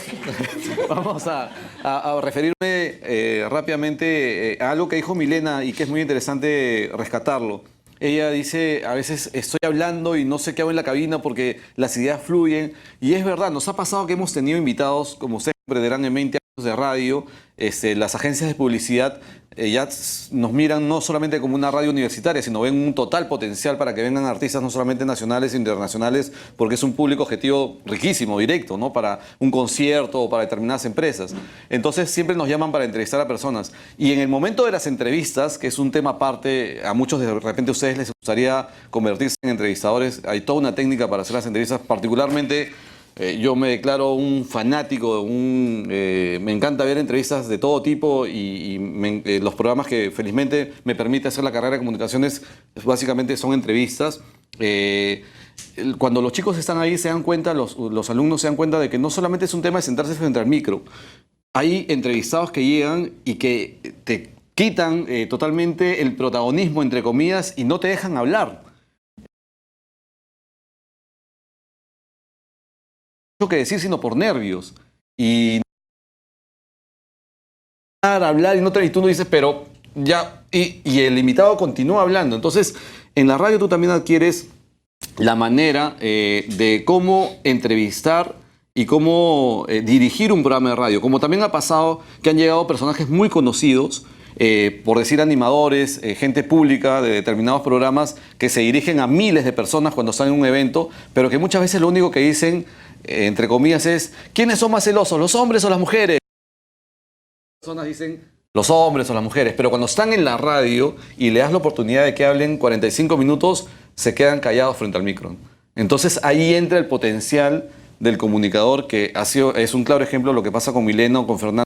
vamos a referirme rápidamente a algo que dijo Milena y que es muy interesante rescatarlo. Ella dice, a veces estoy hablando y no sé qué hago en la cabina porque las ideas fluyen. Y es verdad, nos ha pasado que hemos tenido invitados, como ustedes comprenderán, en 20 años de radio, las agencias de publicidad ya nos miran no solamente como una radio universitaria, sino ven un total potencial para que vengan artistas no solamente nacionales e internacionales, porque es un público objetivo riquísimo, directo, ¿no? Para un concierto o para determinadas empresas. Entonces siempre nos llaman para entrevistar a personas. Y en el momento de las entrevistas, que es un tema aparte, a muchos de repente a ustedes les gustaría convertirse en entrevistadores, hay toda una técnica para hacer las entrevistas, particularmente. Yo me declaro un fanático, me encanta ver entrevistas de todo tipo y los programas que felizmente me permite hacer la carrera de comunicaciones básicamente son entrevistas. Cuando los chicos están ahí se dan cuenta, los alumnos se dan cuenta de que no solamente es un tema de sentarse frente al micro. Hay entrevistados que llegan y que te quitan totalmente el protagonismo, entre comillas, y no te dejan hablar. Que decir sino por nervios y hablar y tú no dices pero ya y el invitado continúa hablando. Entonces en la radio tú también adquieres la manera de cómo entrevistar y cómo dirigir un programa de radio, como también ha pasado que han llegado personajes muy conocidos, por decir animadores, gente pública de determinados programas que se dirigen a miles de personas cuando están en un evento, pero que muchas veces lo único que dicen, entre comillas, es ¿quiénes son más celosos, los hombres o las mujeres? Las personas dicen los hombres o las mujeres, pero cuando están en la radio y le das la oportunidad de que hablen 45 minutos, se quedan callados frente al micro. Entonces ahí entra el potencial del comunicador, que es un claro ejemplo de lo que pasa con Milena o con Fernando.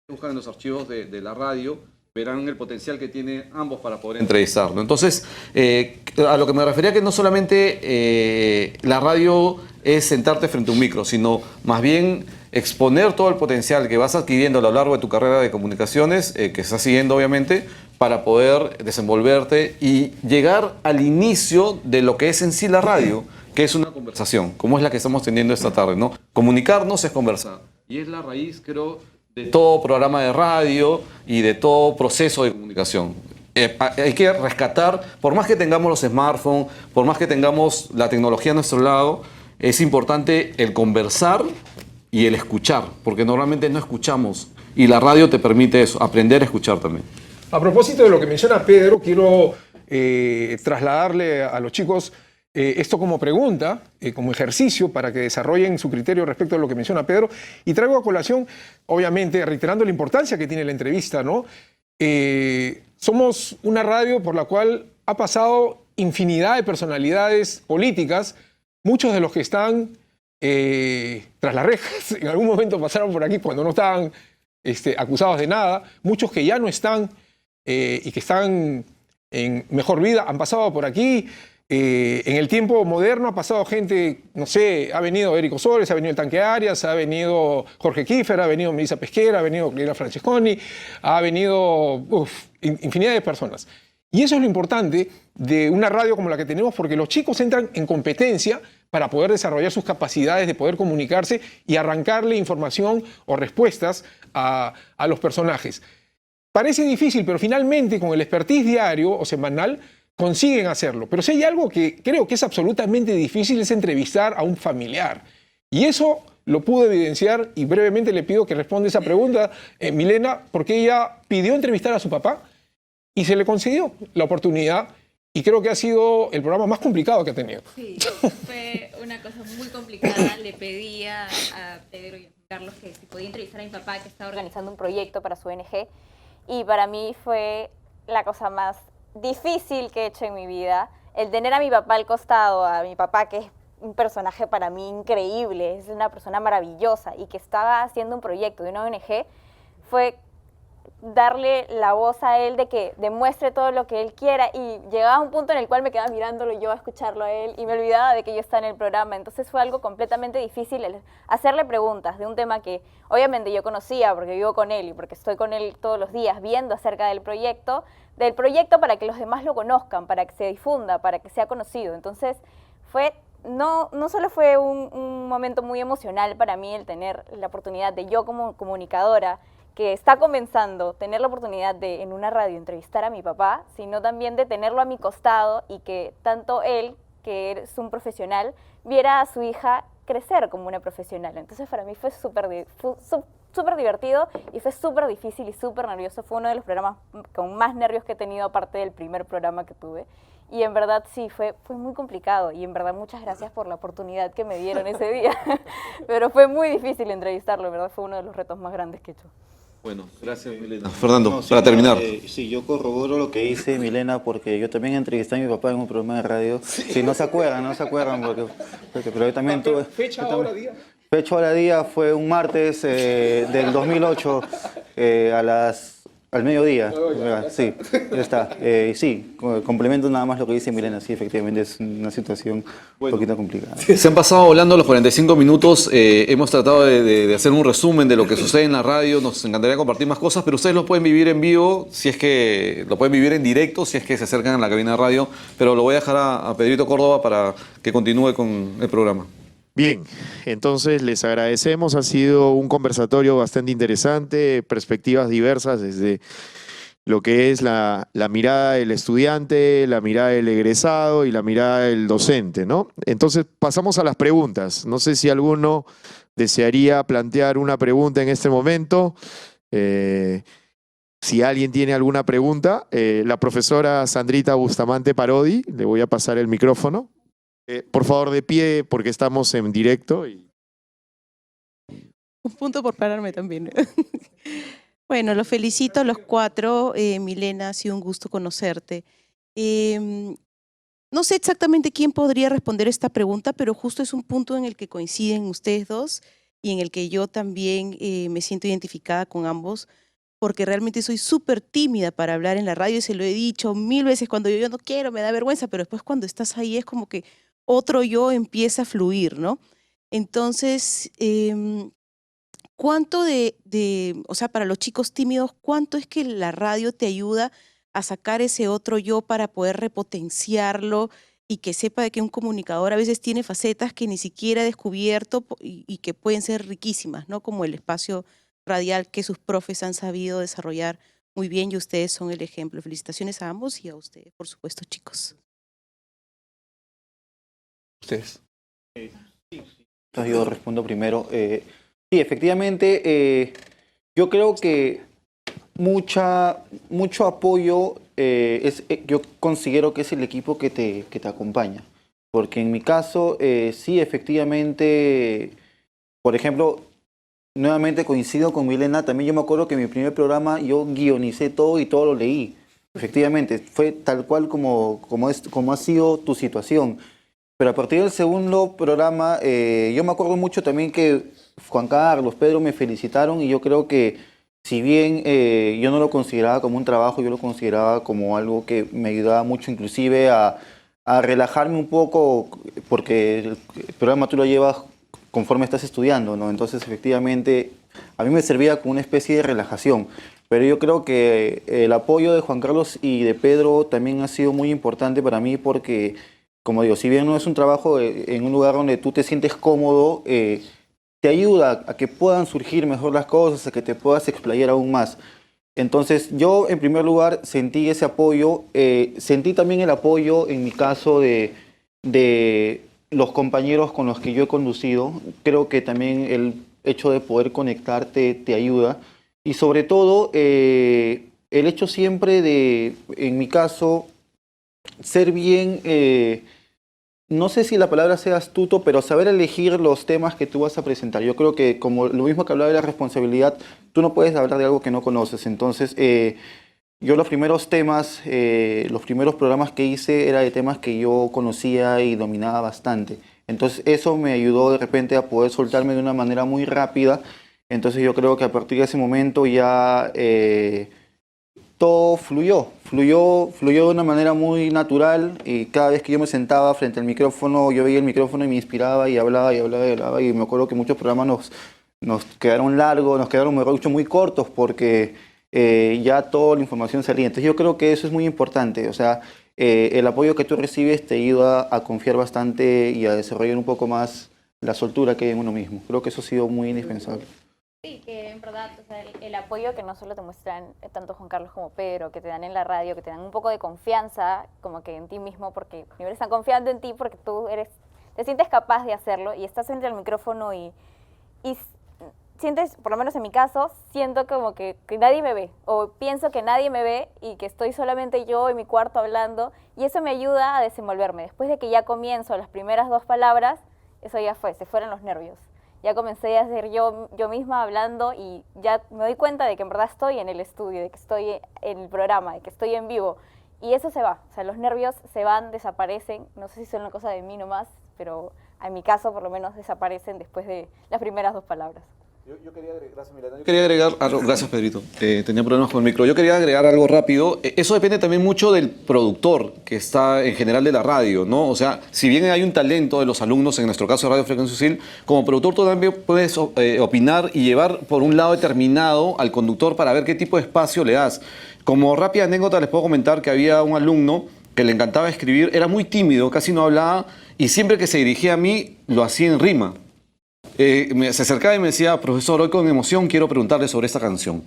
Buscan en los archivos de la radio, verán el potencial que tiene ambos para poder entrevistarlo. Entonces, a lo que me refería que no solamente la radio es sentarte frente a un micro, sino más bien exponer todo el potencial que vas adquiriendo a lo largo de tu carrera de comunicaciones, que estás siguiendo obviamente, para poder desenvolverte y llegar al inicio de lo que es en sí la radio, que es una conversación, como es la que estamos teniendo esta tarde, ¿no? Comunicarnos es conversar. Y es la raíz, creo, de todo programa de radio y de todo proceso de comunicación. Hay que rescatar, por más que tengamos los smartphones, por más que tengamos la tecnología a nuestro lado, es importante el conversar y el escuchar, porque normalmente no escuchamos y la radio te permite eso, aprender a escuchar también. A propósito de lo que menciona Pedro, quiero trasladarle a los chicos esto como pregunta, como ejercicio para que desarrollen su criterio respecto a lo que menciona Pedro. Y traigo a colación, obviamente, reiterando la importancia que tiene la entrevista, ¿no? Somos una radio por la cual ha pasado infinidad de personalidades políticas, muchos de los que están tras las rejas, en algún momento pasaron por aquí cuando no estaban acusados de nada, muchos que ya no están y que están en mejor vida, han pasado por aquí. En el tiempo moderno ha pasado gente, no sé, ha venido Érico Soles, ha venido el Tanque Arias, ha venido Jorge Kiefer, ha venido Melissa Pesquera, ha venido Clara Francesconi, ha venido infinidad de personas. Y eso es lo importante de una radio como la que tenemos, porque los chicos entran en competencia para poder desarrollar sus capacidades de poder comunicarse y arrancarle información o respuestas a los personajes. Parece difícil, pero finalmente con el expertise diario o semanal consiguen hacerlo. Pero si hay algo que creo que es absolutamente difícil es entrevistar a un familiar. Y eso lo pude evidenciar y brevemente le pido que responda esa pregunta, Milena, porque ella pidió entrevistar a su papá y se le concedió la oportunidad y creo que ha sido el programa más complicado que ha tenido. Sí, fue una cosa muy complicada. Le pedí a Pedro y a Carlos que si podía entrevistar a mi papá, que estaba organizando un proyecto para su ONG, y para mí fue la cosa más difícil que he hecho en mi vida. El tener a mi papá al costado, a mi papá que es un personaje para mí increíble, es una persona maravillosa y que estaba haciendo un proyecto de una ONG, fue darle la voz a él de que demuestre todo lo que él quiera, y llegaba a un punto en el cual me quedaba mirándolo yo a escucharlo a él y me olvidaba de que yo estaba en el programa. Entonces fue algo completamente difícil el hacerle preguntas de un tema que obviamente yo conocía porque vivo con él y porque estoy con él todos los días viendo acerca del proyecto para que los demás lo conozcan, para que se difunda, para que sea conocido. Entonces fue no solo fue un momento muy emocional para mí el tener la oportunidad de yo como comunicadora que está comenzando, tener la oportunidad de en una radio entrevistar a mi papá, sino también de tenerlo a mi costado y que tanto él, que es un profesional, viera a su hija crecer como una profesional. Entonces para mí fue súper divertido y fue súper difícil y súper nervioso. Fue uno de los programas con más nervios que he tenido, aparte del primer programa que tuve. Y en verdad sí, fue muy complicado, y en verdad muchas gracias por la oportunidad que me dieron ese día. Pero fue muy difícil entrevistarlo, en verdad fue uno de los retos más grandes que he hecho. Bueno, gracias, Milena. Fernando, para terminar. Sí, yo corroboro lo que dice Milena, porque yo también entrevisté a mi papá en un programa de radio. Sí, no se acuerdan, pero yo también tuve... Fecha, hora, día. Fecha, hora, día fue un martes del 2008 al mediodía. Sí, ya está. Sí, complemento nada más lo que dice Milena. Sí, efectivamente es una situación un poquito complicada. Se han pasado volando los 45 minutos. Hemos tratado de hacer un resumen de lo que sucede en la radio. Nos encantaría compartir más cosas, pero ustedes lo pueden vivir en vivo, si es que lo pueden vivir en directo, si es que se acercan a la cabina de radio. Pero lo voy a dejar a Pedrito Córdoba para que continúe con el programa. Bien, entonces les agradecemos, ha sido un conversatorio bastante interesante, perspectivas diversas desde lo que es la mirada del estudiante, la mirada del egresado y la mirada del docente, ¿no? Entonces pasamos a las preguntas. No sé si alguno desearía plantear una pregunta en este momento. Si alguien tiene alguna pregunta, la profesora Sandrita Bustamante Parodi, le voy a pasar el micrófono. Por favor, de pie, porque estamos en directo. Un punto por pararme también. Bueno, los felicito a los cuatro. Milena, ha sido un gusto conocerte. No sé exactamente quién podría responder esta pregunta, pero justo es un punto en el que coinciden ustedes dos y en el que yo también me siento identificada con ambos, porque realmente soy súper tímida para hablar en la radio, y se lo he dicho 1000 veces, cuando yo no quiero, me da vergüenza, pero después cuando estás ahí es como que otro yo empieza a fluir, ¿no? Entonces, ¿cuánto o sea, para los chicos tímidos, cuánto es que la radio te ayuda a sacar ese otro yo para poder repotenciarlo y que sepa de que un comunicador a veces tiene facetas que ni siquiera ha descubierto y que pueden ser riquísimas, ¿no? Como el espacio radial que sus profes han sabido desarrollar muy bien, y ustedes son el ejemplo. Felicitaciones a ambos y a ustedes, por supuesto, chicos. Ustedes. Entonces yo respondo primero. Sí, efectivamente, yo creo que mucho apoyo, yo considero que es el equipo que te acompaña. Porque en mi caso, sí, efectivamente, por ejemplo, nuevamente coincido con Milena, también yo me acuerdo que en mi primer programa yo guionicé todo y todo lo leí. Efectivamente, fue tal cual como ha sido tu situación. Pero a partir del segundo programa, yo me acuerdo mucho también que Juan Carlos, Pedro me felicitaron, y yo creo que si bien yo no lo consideraba como un trabajo, yo lo consideraba como algo que me ayudaba mucho inclusive a relajarme un poco, porque el programa tú lo llevas conforme estás estudiando, ¿no? Entonces efectivamente a mí me servía como una especie de relajación. Pero yo creo que el apoyo de Juan Carlos y de Pedro también ha sido muy importante para mí, porque, como digo, si bien no es un trabajo en un lugar donde tú te sientes cómodo, te ayuda a que puedan surgir mejor las cosas, a que te puedas explayar aún más. Entonces yo en primer lugar sentí ese apoyo, sentí también el apoyo en mi caso de los compañeros con los que yo he conducido. Creo que también el hecho de poder conectarte te ayuda, y sobre todo el hecho siempre de, en mi caso, ser bien, no sé si la palabra sea astuto, pero saber elegir los temas que tú vas a presentar. Yo creo que como lo mismo que hablaba de la responsabilidad, tú no puedes hablar de algo que no conoces. Entonces, yo los primeros temas, los primeros programas que hice era de temas que yo conocía y dominaba bastante. Entonces eso me ayudó de repente a poder soltarme de una manera muy rápida. Entonces yo creo que a partir de ese momento ya todo fluyó de una manera muy natural, y cada vez que yo me sentaba frente al micrófono, yo veía el micrófono y me inspiraba y hablaba y hablaba y hablaba, y me acuerdo que muchos programas nos quedaron largos, nos quedaron, mejor dicho, muy cortos porque ya toda la información salía. Entonces yo creo que eso es muy importante, o sea, el apoyo que tú recibes te ayuda a confiar bastante y a desarrollar un poco más la soltura que hay en uno mismo. Creo que eso ha sido muy indispensable. Sí, que en verdad, o sea, el apoyo que no solo te muestran tanto Juan Carlos como Pedro, que te dan en la radio, que te dan un poco de confianza como que en ti mismo, porque primero están confiando en ti porque tú te sientes capaz de hacerlo y estás frente al micrófono y sientes, por lo menos en mi caso, siento como que nadie me ve, o pienso que nadie me ve y que estoy solamente yo en mi cuarto hablando, y eso me ayuda a desenvolverme. Después de que ya comienzo las primeras 2 palabras, eso ya fue, se fueron los nervios. Ya comencé a ser yo misma hablando y ya me doy cuenta de que en verdad estoy en el estudio, de que estoy en el programa, de que estoy en vivo. Y eso se va, o sea, los nervios se van, desaparecen. No sé si son una cosa de mí nomás, pero en mi caso por lo menos desaparecen después de las primeras 2 palabras. Yo quería agregar, gracias Milena, yo quería agregar algo, gracias Pedrito, tenía problemas con el micro. Yo quería agregar algo rápido. Eso depende también mucho del productor que está en general de la radio, ¿no? O sea, si bien hay un talento de los alumnos, en nuestro caso de Radio Frecuencia Usil, como productor tú también puedes opinar y llevar por un lado determinado al conductor para ver qué tipo de espacio le das. Como rápida anécdota les puedo comentar que había un alumno que le encantaba escribir, era muy tímido, casi no hablaba, y siempre que se dirigía a mí lo hacía en rima. Se acercaba y me decía, profesor, hoy con emoción quiero preguntarle sobre esta canción.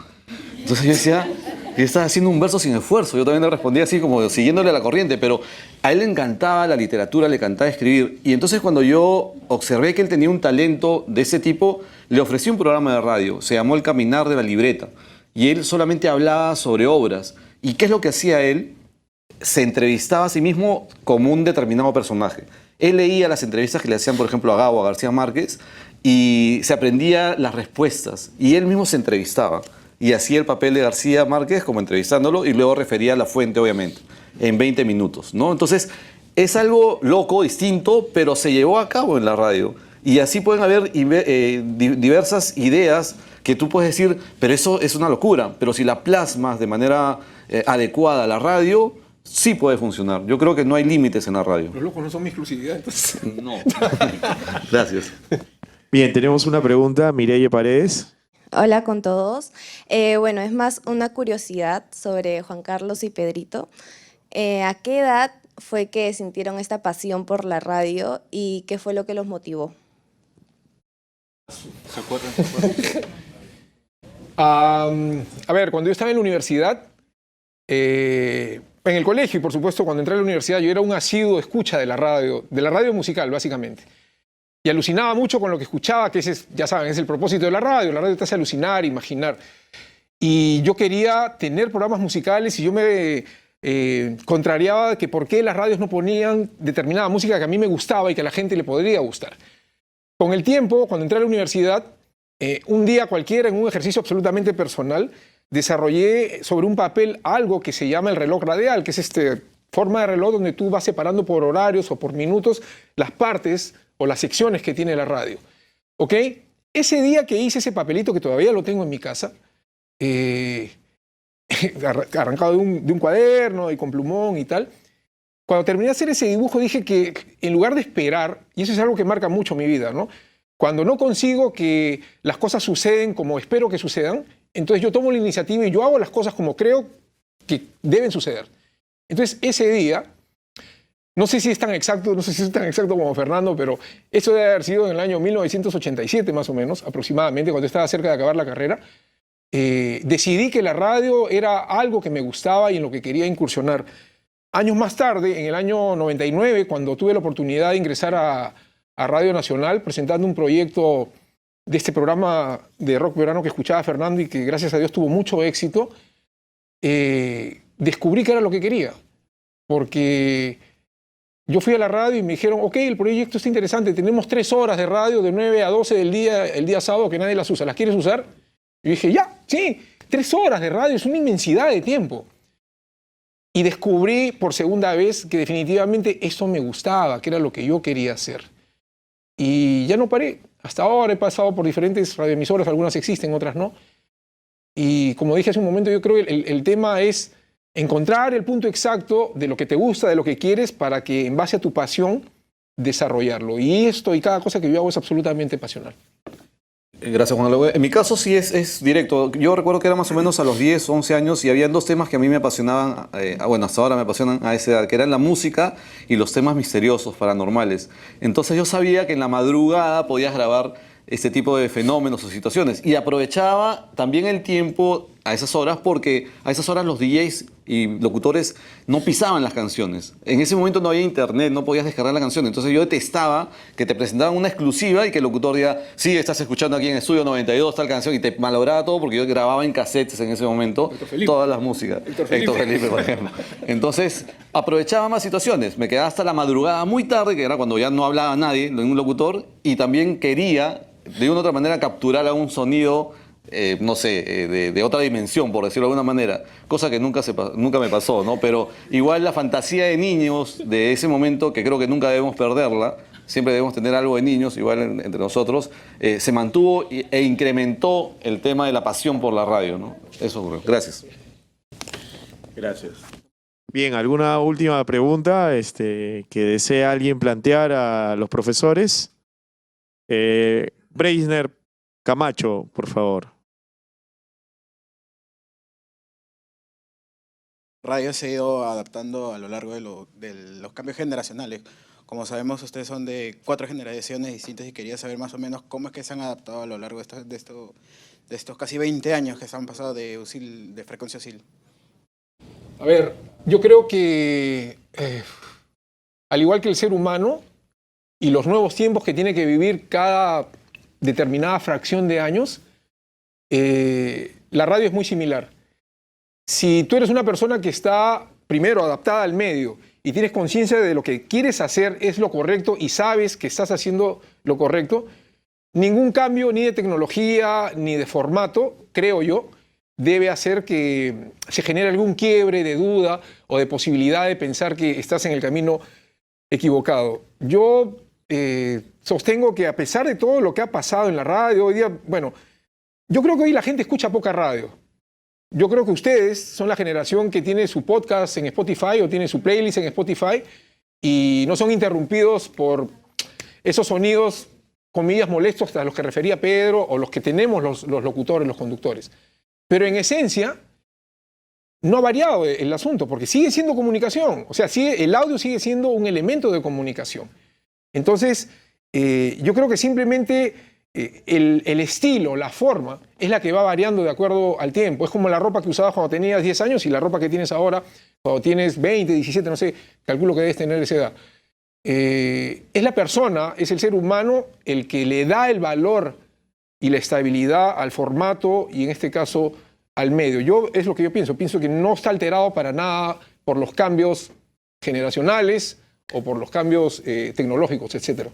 Entonces yo decía, estás haciendo un verso sin esfuerzo. Yo también le respondía así como siguiéndole a la corriente, pero a él le encantaba la literatura, le encantaba escribir. Y entonces cuando yo observé que él tenía un talento de ese tipo, le ofrecí un programa de radio, se llamó El Caminar de la Libreta. Y él solamente hablaba sobre obras. ¿Y qué es lo que hacía él? Se entrevistaba a sí mismo como un determinado personaje. Él leía las entrevistas que le hacían, por ejemplo, a Gabo, a García Márquez, y se aprendía las respuestas. Y él mismo se entrevistaba. Y hacía el papel de García Márquez como entrevistándolo y luego refería a la fuente, obviamente, en 20 minutos, ¿no? Entonces, es algo loco, distinto, pero se llevó a cabo en la radio. Y así pueden haber diversas ideas que tú puedes decir, pero eso es una locura. Pero si la plasmas de manera adecuada a la radio, sí puede funcionar. Yo creo que no hay límites en la radio. Los locos no son mi exclusividad, entonces. No. Gracias. Bien, tenemos una pregunta, Mireille Paredes. Hola con todos. Bueno, es más una curiosidad sobre Juan Carlos y Pedrito. ¿A qué edad fue que sintieron esta pasión por la radio y qué fue lo que los motivó? ¿Se acuerdan? A ver, cuando yo estaba en la universidad, en el colegio y por supuesto cuando entré a la universidad, yo era un asiduo escucha de la radio musical básicamente. Y alucinaba mucho con lo que escuchaba, que ese es, ya saben, es el propósito de la radio te hace alucinar, imaginar. Y yo quería tener programas musicales y yo me contrariaba de que por qué las radios no ponían determinada música que a mí me gustaba y que a la gente le podría gustar. Con el tiempo, cuando entré a la universidad, un día cualquiera, en un ejercicio absolutamente personal, desarrollé sobre un papel algo que se llama el reloj radial, que es esta forma de reloj donde tú vas separando por horarios o por minutos las partes o las secciones que tiene la radio. ¿Ok? Ese día que hice ese papelito, que todavía lo tengo en mi casa, arrancado de un cuaderno y con plumón y tal, cuando terminé de hacer ese dibujo dije que en lugar de esperar, y eso es algo que marca mucho mi vida, ¿no? Cuando no consigo que las cosas suceden como espero que sucedan, entonces yo tomo la iniciativa y yo hago las cosas como creo que deben suceder. Entonces ese día, no sé si es tan exacto, como Fernando, pero eso debe haber sido en el año 1987 más o menos, aproximadamente, cuando estaba cerca de acabar la carrera, decidí que la radio era algo que me gustaba y en lo que quería incursionar. Años más tarde, en el año 99, cuando tuve la oportunidad de ingresar a Radio Nacional presentando un proyecto de este programa de rock verano que escuchaba Fernando y que gracias a Dios tuvo mucho éxito, descubrí que era lo que quería. Porque yo fui a la radio y me dijeron, ok, el proyecto está interesante, tenemos 3 horas de radio de 9 a 12 del día, el día sábado, que nadie las usa. ¿Las quieres usar? Y dije, ya, sí, 3 horas de radio es una inmensidad de tiempo. Y descubrí por segunda vez que definitivamente eso me gustaba, que era lo que yo quería hacer. Y ya no paré. Hasta ahora he pasado por diferentes radioemisoras, algunas existen, otras no. Y como dije hace un momento, yo creo que el tema es encontrar el punto exacto de lo que te gusta, de lo que quieres, para que en base a tu pasión desarrollarlo. Y esto y cada cosa que yo hago es absolutamente pasional. Gracias, Juan Carlos. En mi caso sí es directo. Yo recuerdo que era más o menos a los 10, 11 años y había 2 temas que a mí me apasionaban, bueno, hasta ahora me apasionan a esa edad, que eran la música y los temas misteriosos, paranormales. Entonces yo sabía que en la madrugada podías grabar este tipo de fenómenos o situaciones. Y aprovechaba también el tiempo a esas horas porque a esas horas los DJs y locutores no pisaban las canciones. En ese momento no había internet, no podías descargar la canción. Entonces yo detestaba que te presentaban una exclusiva y que el locutor diga, sí, estás escuchando aquí en Estudio 92 tal canción, y te malograba todo porque yo grababa en cassettes en ese momento todas las músicas. Héctor Felipe, por ejemplo. Entonces aprovechaba más situaciones. Me quedaba hasta la madrugada muy tarde, que era cuando ya no hablaba nadie, ningún locutor, y también quería de una u otra manera capturar algún sonido, no sé, de otra dimensión, por decirlo de alguna manera, cosa que nunca me pasó, ¿no? Pero igual la fantasía de niños de ese momento, que creo que nunca debemos perderla, siempre debemos tener algo de niños, igual entre nosotros, se mantuvo e incrementó el tema de la pasión por la radio, ¿no? Eso ocurrió. Gracias. Gracias. Bien, ¿alguna última pregunta que desea alguien plantear a los profesores? Breisner Camacho, por favor. Radio se ha ido adaptando a lo largo de los cambios generacionales. Como sabemos, ustedes son de 4 generaciones distintas y quería saber más o menos cómo es que se han adaptado a lo largo de estos casi 20 años que se han pasado de frecuencia USIL. A ver, yo creo que al igual que el ser humano y los nuevos tiempos que tiene que vivir cada determinada fracción de años, la radio es muy similar. Si tú eres una persona que está, primero, adaptada al medio y tienes conciencia de lo que quieres hacer es lo correcto y sabes que estás haciendo lo correcto, ningún cambio ni de tecnología ni de formato, creo yo, debe hacer que se genere algún quiebre de duda o de posibilidad de pensar que estás en el camino equivocado. Yo sostengo que a pesar de todo lo que ha pasado en la radio, hoy día, bueno, yo creo que hoy la gente escucha poca radio. Yo creo que ustedes son la generación que tiene su podcast en Spotify o tiene su playlist en Spotify y no son interrumpidos por esos sonidos, comillas, molestos a los que refería Pedro o los que tenemos los locutores, los conductores. Pero en esencia no ha variado el asunto porque sigue siendo comunicación. O sea, el audio sigue siendo un elemento de comunicación. Entonces, yo creo que simplemente el estilo, la forma, es la que va variando de acuerdo al tiempo. Es como la ropa que usabas cuando tenías 10 años y la ropa que tienes ahora cuando tienes 20, 17, no sé, calculo que debes tener esa edad. Es la persona, es el ser humano el que le da el valor y la estabilidad al formato y en este caso al medio. Es lo que yo pienso. Pienso que no está alterado para nada por los cambios generacionales o por los cambios tecnológicos, etcétera.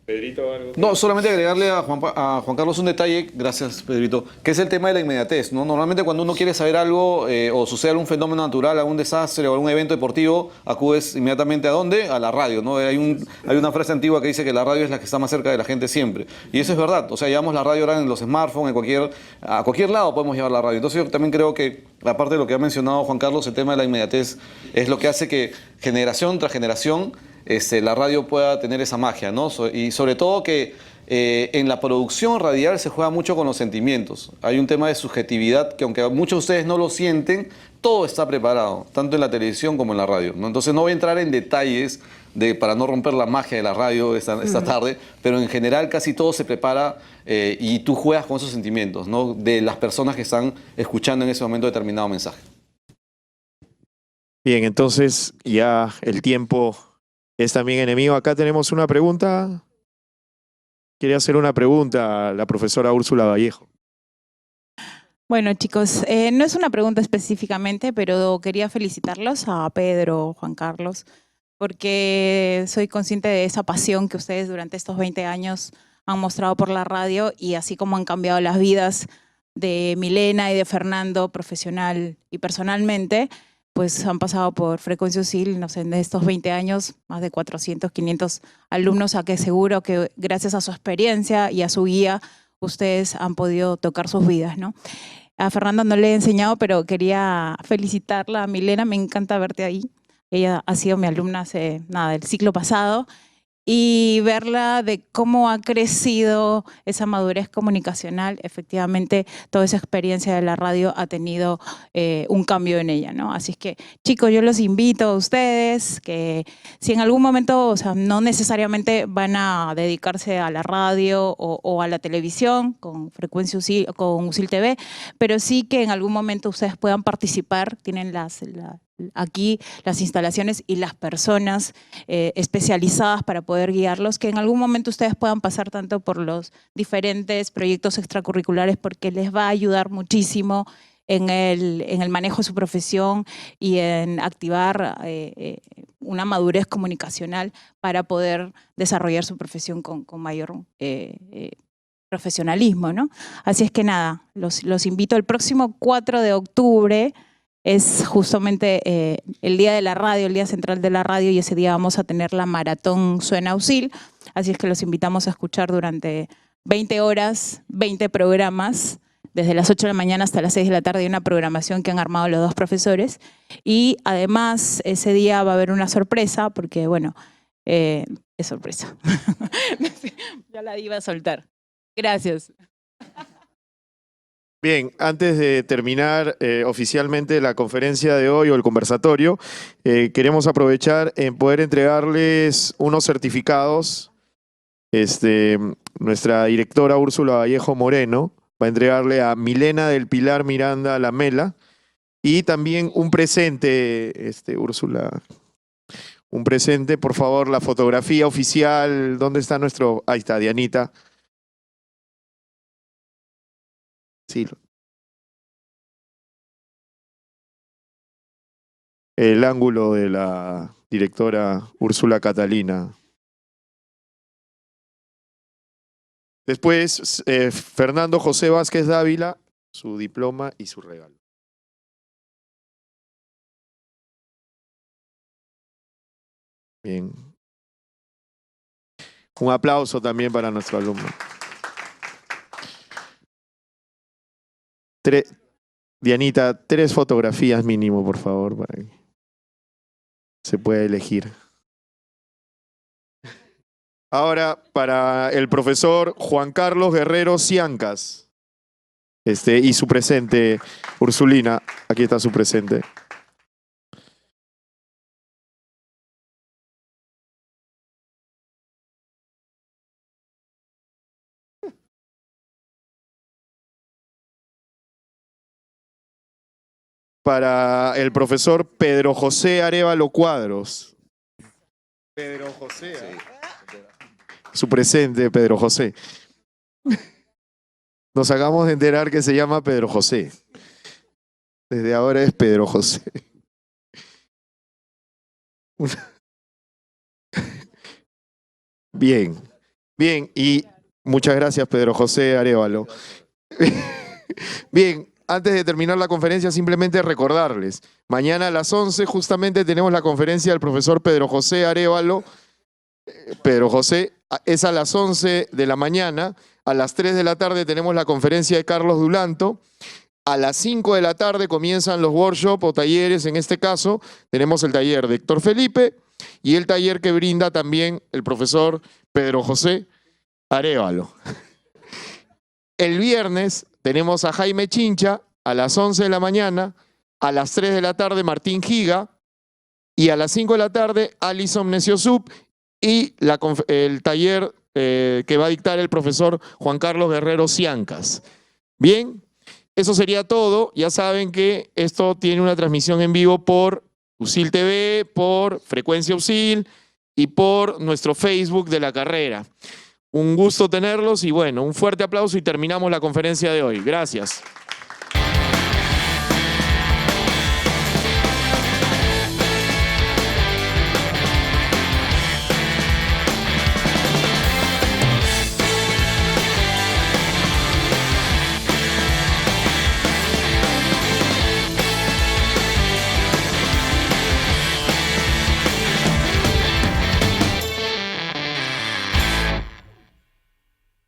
Pedrito, algo. No, solamente agregarle a Juan Carlos un detalle, gracias Pedrito, que es el tema de la inmediatez, ¿no? Normalmente cuando uno quiere saber algo o sucede algún fenómeno natural, algún desastre o algún evento deportivo, acudes inmediatamente ¿a dónde? A la radio, ¿no? Hay una frase antigua que dice que la radio es la que está más cerca de la gente siempre. Y eso es verdad, o sea, llevamos la radio ahora en los smartphones, a cualquier lado podemos llevar la radio. Entonces yo también creo que, aparte de lo que ha mencionado Juan Carlos, el tema de la inmediatez es lo que hace que generación tras generación la radio pueda tener esa magia, ¿no? Y sobre todo que en la producción radial se juega mucho con los sentimientos. Hay un tema de subjetividad que aunque muchos de ustedes no lo sienten, todo está preparado, tanto en la televisión como en la radio, ¿no? Entonces no voy a entrar en detalles para no romper la magia de la radio esta tarde, pero en general casi todo se prepara y tú juegas con esos sentimientos, ¿no? De las personas que están escuchando en ese momento determinado mensaje. Bien, entonces ya el tiempo es también enemigo. Acá tenemos una pregunta. Quería hacer una pregunta a la profesora Úrsula Vallejo. Bueno, chicos, no es una pregunta específicamente, pero quería felicitarlos a Pedro, Juan Carlos, porque soy consciente de esa pasión que ustedes durante estos 20 años han mostrado por la radio y así como han cambiado las vidas de Milena y de Fernando profesional y personalmente, pues han pasado por Frecuencia USIL, no sé, en estos 20 años, más de 400, 500 alumnos, a que seguro que gracias a su experiencia y a su guía, ustedes han podido tocar sus vidas, ¿no? A Fernanda no le he enseñado, pero quería felicitarla. A Milena, me encanta verte ahí. Ella ha sido mi alumna hace, nada, el ciclo pasado. Y verla de cómo ha crecido esa madurez comunicacional, efectivamente toda esa experiencia de la radio ha tenido un cambio en ella, ¿no? Así es que, chicos, yo los invito a ustedes que si en algún momento, o sea, no necesariamente van a dedicarse a la radio o a la televisión con Frecuencia USIL, con USIL TV, pero sí que en algún momento ustedes puedan participar, tienen aquí las instalaciones y las personas especializadas para poder guiarlos, que en algún momento ustedes puedan pasar tanto por los diferentes proyectos extracurriculares porque les va a ayudar muchísimo en el manejo de su profesión y en activar una madurez comunicacional para poder desarrollar su profesión con mayor profesionalismo, ¿no? Así es que nada, los invito el próximo 4 de octubre, es justamente el día de la radio, el día central de la radio, y ese día vamos a tener la maratón Suena USIL, así es que los invitamos a escuchar durante 20 horas, 20 programas, desde las 8 de la mañana hasta las 6 de la tarde, una programación que han armado los 2 profesores, y además ese día va a haber una sorpresa, porque bueno, es sorpresa, ya la iba a soltar. Gracias. Bien, antes de terminar oficialmente la conferencia de hoy o el conversatorio, queremos aprovechar en poder entregarles unos certificados. Nuestra directora Úrsula Vallejo Moreno va a entregarle a Milena del Pilar Miranda Lamela y también un presente, Úrsula, un presente, por favor, la fotografía oficial. ¿Dónde está nuestro...? Ahí está, Dianita. Sí. El ángulo de la directora Úrsula Catalina. Después, Fernando José Vázquez Dávila, su diploma y su regalo. Bien. Un aplauso también para nuestro alumno. Dianita, 3 fotografías mínimo, por favor, para que se pueda elegir. Ahora, para el profesor Juan Carlos Guerrero Ciancas, y su presente, Ursulina, aquí está su presente. Para el profesor Pedro José Arévalo Cuadros. Pedro José. Sí. Su presente, Pedro José. Nos acabamos de enterar que se llama Pedro José. Desde ahora es Pedro José. Bien, bien, y muchas gracias, Pedro José Arévalo. Bien. Antes de terminar la conferencia, simplemente recordarles, mañana a las 11 justamente tenemos la conferencia del profesor Pedro José Arévalo. Pedro José, es a las 11 de la mañana. A las 3 de la tarde tenemos la conferencia de Carlos Dulanto. A las 5 de la tarde comienzan los workshops o talleres. En este caso, tenemos el taller de Héctor Felipe y el taller que brinda también el profesor Pedro José Arévalo. El viernes tenemos a Jaime Chincha a las 11 de la mañana, a las 3 de la tarde Martín Giga y a las 5 de la tarde Alison Neciosub y el taller que va a dictar el profesor Juan Carlos Guerrero Ciancas. Bien, eso sería todo. Ya saben que esto tiene una transmisión en vivo por USIL TV, por Frecuencia USIL y por nuestro Facebook de la carrera. Un gusto tenerlos y bueno, un fuerte aplauso y terminamos la conferencia de hoy. Gracias.